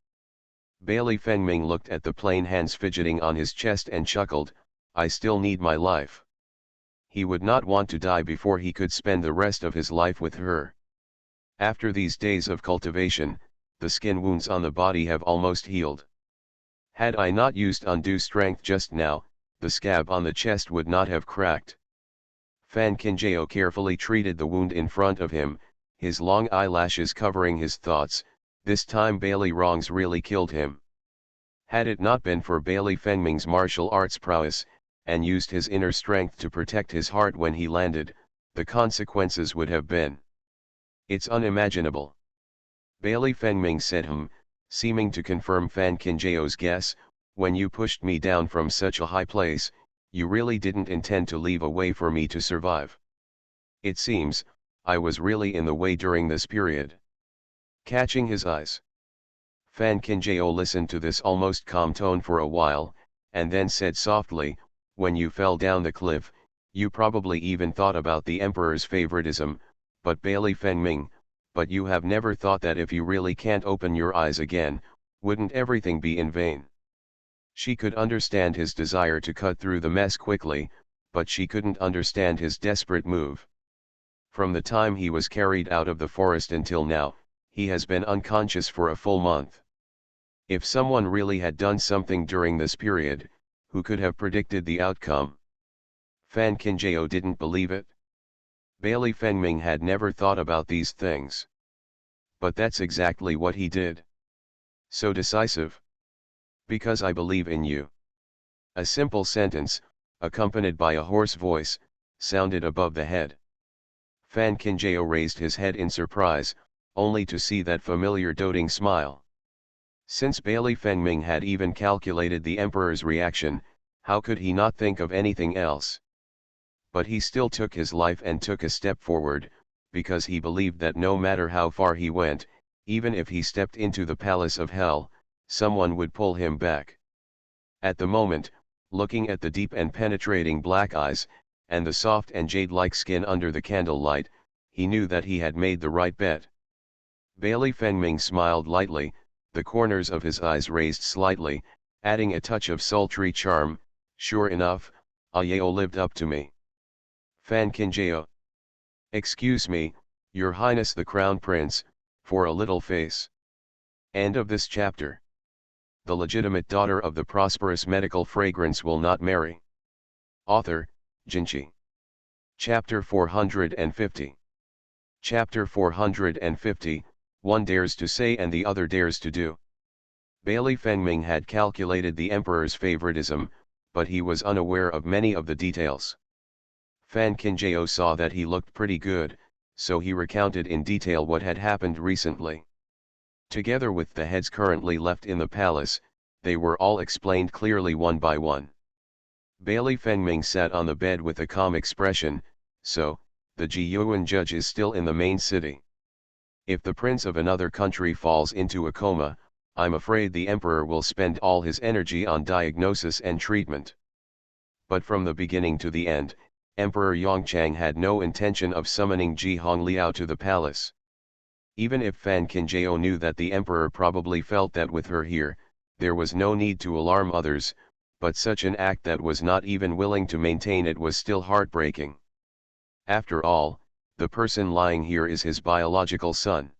Bailey Fengming looked at the plain hands fidgeting on his chest and chuckled, I still need my life. He would not want to die before he could spend the rest of his life with her. After these days of cultivation, the skin wounds on the body have almost healed. Had I not used undue strength just now, the scab on the chest would not have cracked. Fan Kinjao carefully treated the wound in front of him, his long eyelashes covering his thoughts. This time Bailey Rongs really killed him. Had it not been for Bailey Fengming's martial arts prowess, and used his inner strength to protect his heart when he landed, the consequences would have been. It's unimaginable. Bailey Fengming said seeming to confirm Fan Kinjao's guess, when you pushed me down from such a high place, you really didn't intend to leave a way for me to survive. It seems, I was really in the way during this period. Catching his eyes. Fan Kinjao listened to this almost calm tone for a while, and then said softly, when you fell down the cliff, you probably even thought about the emperor's favoritism, but Bailey Fengming, but you have never thought that if you really can't open your eyes again, wouldn't everything be in vain? She could understand his desire to cut through the mess quickly, but she couldn't understand his desperate move. From the time he was carried out of the forest until now, he has been unconscious for a full month. If someone really had done something during this period, who could have predicted the outcome? Fan Kinjao didn't believe it. Bailey Fengming had never thought about these things. But that's exactly what he did. So decisive. Because I believe in you. A simple sentence, accompanied by a hoarse voice, sounded above the head. Fan Kinjao raised his head in surprise, only to see that familiar doting smile. Since Bailey Fengming had even calculated the emperor's reaction, how could he not think of anything else? But he still took his life and took a step forward, because he believed that no matter how far he went, even if he stepped into the palace of hell, someone would pull him back. At the moment, looking at the deep and penetrating black eyes, and the soft and jade-like skin under the candlelight, he knew that he had made the right bet. Bailey Fengming smiled lightly, the corners of his eyes raised slightly, adding a touch of sultry charm. Sure enough, Ayao lived up to me. Fan Kinjao. Excuse me, Your Highness the Crown Prince, for a little face. End of this chapter. The legitimate daughter of the prosperous medical fragrance will not marry. Author, Jinchi. Chapter 450. Chapter 450, One dares to say and the other dares to do. Bailey Fengming had calculated the emperor's favoritism, but he was unaware of many of the details. Fan Kinjao saw that he looked pretty good, so he recounted in detail what had happened recently. Together with the heads currently left in the palace, they were all explained clearly one by one. Bailey Fengming sat on the bed with a calm expression. So, the Jiyuan judge is still in the main city. If the prince of another country falls into a coma, I'm afraid the emperor will spend all his energy on diagnosis and treatment. But from the beginning to the end, Emperor Yongchang had no intention of summoning Ji Hongliao to the palace. Even if Fan Kinjao knew that the emperor probably felt that with her here, there was no need to alarm others, but such an act that was not even willing to maintain it was still heartbreaking. After all, the person lying here is his biological son.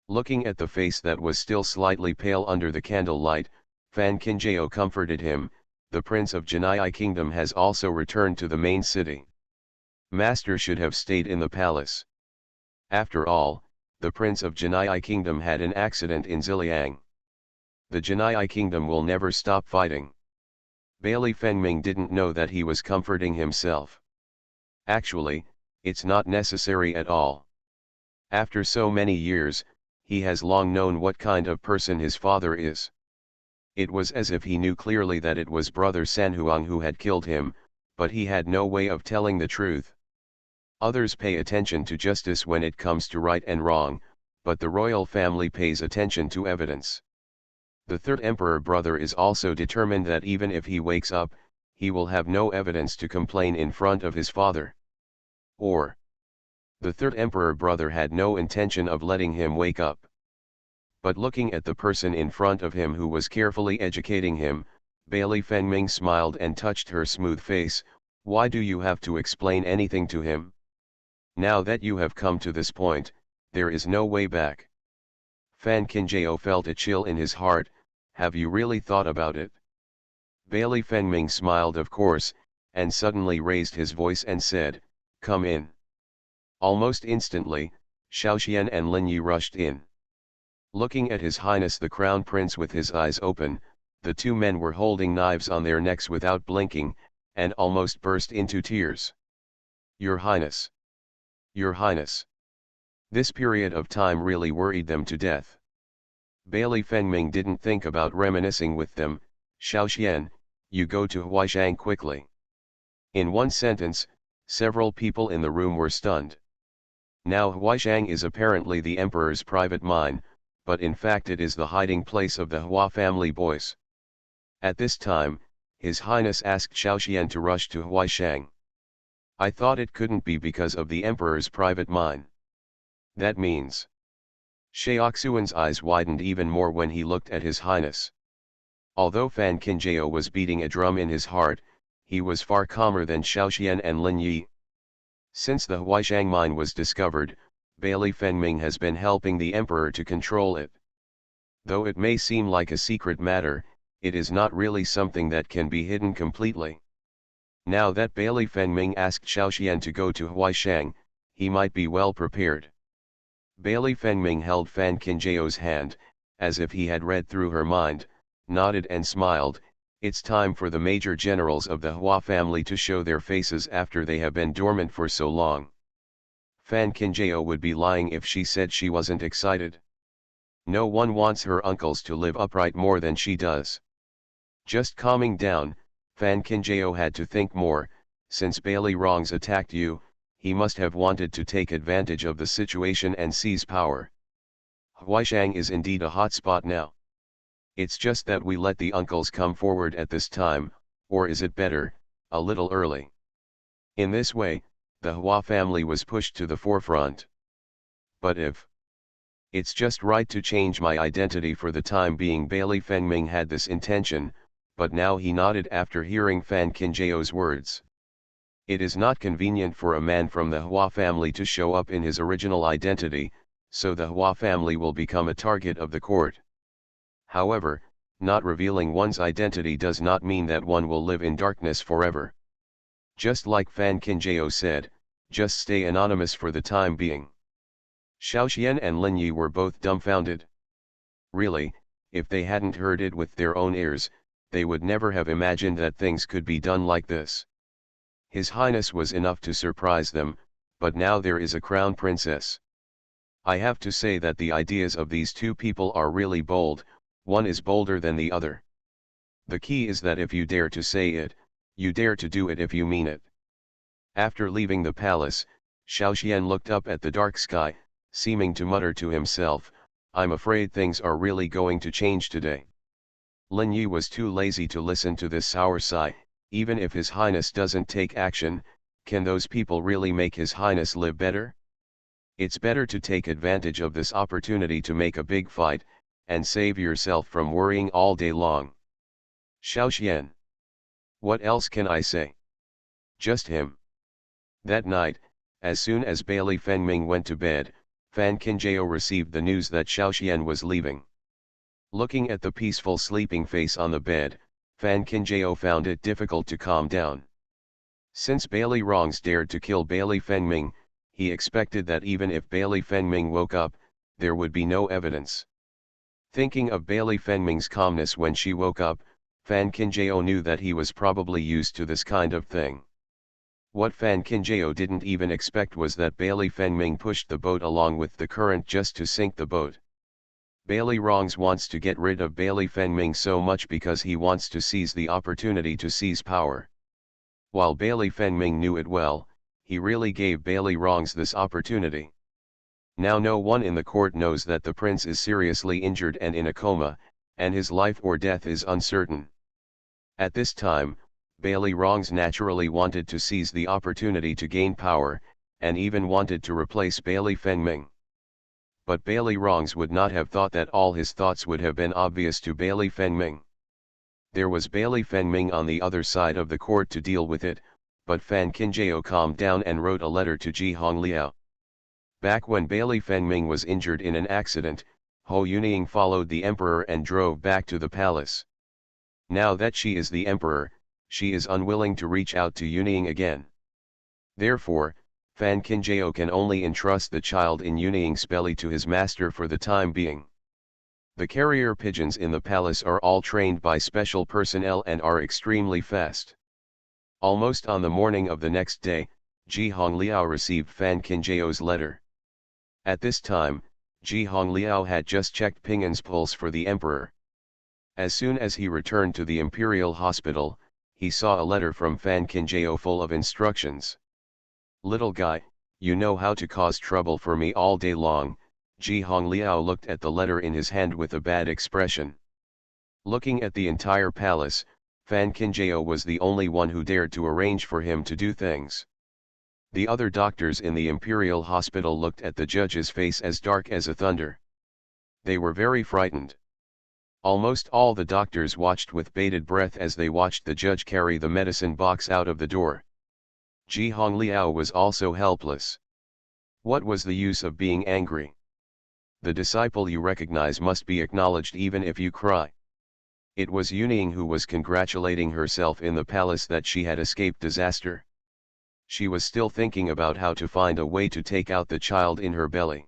Looking at the face that was still slightly pale under the candlelight, Fan Kinjao comforted him. The Prince of Janai Kingdom has also returned to the main city. Master should have stayed in the palace. After all, the Prince of Janai Kingdom had an accident in Ziliang. The Janai Kingdom will never stop fighting. Bailey Fengming didn't know that he was comforting himself. Actually, it's not necessary at all. After so many years, he has long known what kind of person his father is. It was as if he knew clearly that it was brother Sanhuang who had killed him, but he had no way of telling the truth. Others pay attention to justice when it comes to right and wrong, but the royal family pays attention to evidence. The third emperor brother is also determined that even if he wakes up, he will have no evidence to complain in front of his father. Or, the third emperor brother had no intention of letting him wake up. But looking at the person in front of him who was carefully educating him, Bailey Fengming smiled and touched her smooth face. Why do you have to explain anything to him? Now that you have come to this point, there is no way back. Fan Qinjiao felt a chill in his heart. Have you really thought about it? Bailey Fengming smiled of course, and suddenly raised his voice and said, come in. Almost instantly, Xiaoxian and Lin Yi rushed in. Looking at His Highness the Crown Prince with his eyes open, the two men were holding knives on their necks without blinking, and almost burst into tears. Your Highness! Your Highness! This period of time really worried them to death. Bailey Fengming didn't think about reminiscing with them. Xiaoxian, you go to Huaishang quickly. In one sentence, several people in the room were stunned. Now Huaishang is apparently the emperor's private mine, but in fact it is the hiding place of the Hua family boys. At this time, His Highness asked Xiaoxian to rush to Huaishang. I thought it couldn't be because of the emperor's private mine. That means. Xiaoxuan's eyes widened even more when he looked at His Highness. Although Fan Qinjiao was beating a drum in his heart, he was far calmer than Xiaoxian and Lin Yi. Since the Huaishang mine was discovered, Bailey Fengming has been helping the emperor to control it. Though it may seem like a secret matter, it is not really something that can be hidden completely. Now that Bailey Fengming asked Xiaoxian to go to Huaishang, he might be well prepared. Bailey Fengming held Fan Qinjiao's hand, as if he had read through her mind, nodded and smiled. It's time for the major generals of the Hua family to show their faces after they have been dormant for so long. Fan Qinjiao would be lying if she said she wasn't excited. No one wants her uncles to live upright more than she does. Just calming down, Fan Qinjiao had to think more. Since Bailey Rongs attacked you, he must have wanted to take advantage of the situation and seize power. Huaishang is indeed a hot spot now. It's just that we let the uncles come forward at this time, or is it better, a little early? In this way, the Hua family was pushed to the forefront. But if it's just right to change my identity for the time being, Bailey Fengming had this intention, but now he nodded after hearing Fan Qinjiao's words. It is not convenient for a man from the Hua family to show up in his original identity, so the Hua family will become a target of the court. However, not revealing one's identity does not mean that one will live in darkness forever. Just like Fan Qinjiao said, just stay anonymous for the time being. Xiaoxian and Lin Yi were both dumbfounded. Really, if they hadn't heard it with their own ears, they would never have imagined that things could be done like this. His Highness was enough to surprise them, but now there is a crown princess. I have to say that the ideas of these two people are really bold. One is bolder than the other. The key is that if you dare to say it, you dare to do it if you mean it. After leaving the palace, Xiaoxian looked up at the dark sky, seeming to mutter to himself, I'm afraid things are really going to change today. Lin Yi was too lazy to listen to this sour sigh. Even if His Highness doesn't take action, can those people really make His Highness live better? It's better to take advantage of this opportunity to make a big fight, and save yourself from worrying all day long. Xiaoxian. What else can I say? Just him. That night, as soon as Bailey Fengming went to bed, Fan Qinjiao received the news that Xiaoxian was leaving. Looking at the peaceful sleeping face on the bed, Fan Qinjiao found it difficult to calm down. Since Bailey Rongs dared to kill Bailey Fengming, he expected that even if Bailey Fengming woke up, there would be no evidence. Thinking of Bailey Fengming's calmness when she woke up, Fan Qinjiao knew that he was probably used to this kind of thing. What Fan Qinjiao didn't even expect was that Bailey Fengming pushed the boat along with the current just to sink the boat. Bailey Rongs wants to get rid of Bailey Fengming so much because he wants to seize the opportunity to seize power. While Bailey Fengming knew it well, he really gave Bailey Rongs this opportunity. Now no one in the court knows that the prince is seriously injured and in a coma, and his life or death is uncertain. At this time, Bailey Rongs naturally wanted to seize the opportunity to gain power, and even wanted to replace Bailey Fengming. But Bailey Rongs would not have thought that all his thoughts would have been obvious to Bailey Fengming. There was Bailey Fengming on the other side of the court to deal with it, but Fan Qinjiao calmed down and wrote a letter to Ji Hongliao. Back when Bailey Fengming was injured in an accident, Ho Yunying followed the emperor and drove back to the palace. Now that she is the emperor, she is unwilling to reach out to Yunying again. Therefore, Fan Qinjiao can only entrust the child in Yunying's belly to his master for the time being. The carrier pigeons in the palace are all trained by special personnel and are extremely fast. Almost on the morning of the next day, Ji Hongliao received Fan Qinjiao's letter. At this time, Ji Hongliao had just checked Ping An's pulse for the emperor. As soon as he returned to the imperial hospital, he saw a letter from Fan Qinjiao full of instructions. "Little guy, you know how to cause trouble for me all day long." Ji Hongliao looked at the letter in his hand with a bad expression. Looking at the entire palace, Fan Qinjiao was the only one who dared to arrange for him to do things. The other doctors in the imperial hospital looked at the judge's face as dark as a thunder. They were very frightened. Almost all the doctors watched with bated breath as they watched the judge carry the medicine box out of the door. Ji Hongliao was also helpless. What was the use of being angry? The disciple you recognize must be acknowledged even if you cry. It was Yunying who was congratulating herself in the palace that she had escaped disaster. She was still thinking about how to find a way to take out the child in her belly.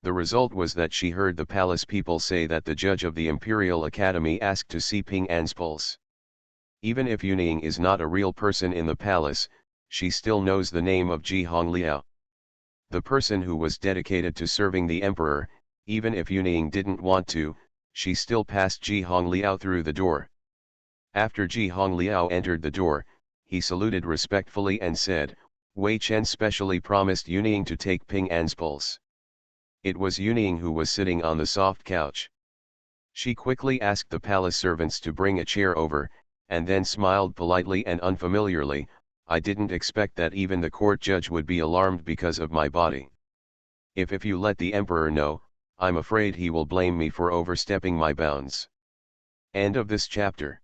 The result was that she heard the palace people say that the judge of the Imperial Academy asked to see Ping An's pulse. Even if Yunying is not a real person in the palace, she still knows the name of Ji Hongliao. The person who was dedicated to serving the emperor. Even if Yunying didn't want to, she still passed Ji Hongliao through the door. After Ji Hongliao entered the door, he saluted respectfully and said, "Wei Chen specially promised Yunying to take Ping An's pulse." It was Yunying who was sitting on the soft couch. She quickly asked the palace servants to bring a chair over, and then smiled politely and unfamiliarly. "I didn't expect that even the court judge would be alarmed because of my body. If you let the emperor know, I'm afraid he will blame me for overstepping my bounds." End of this chapter.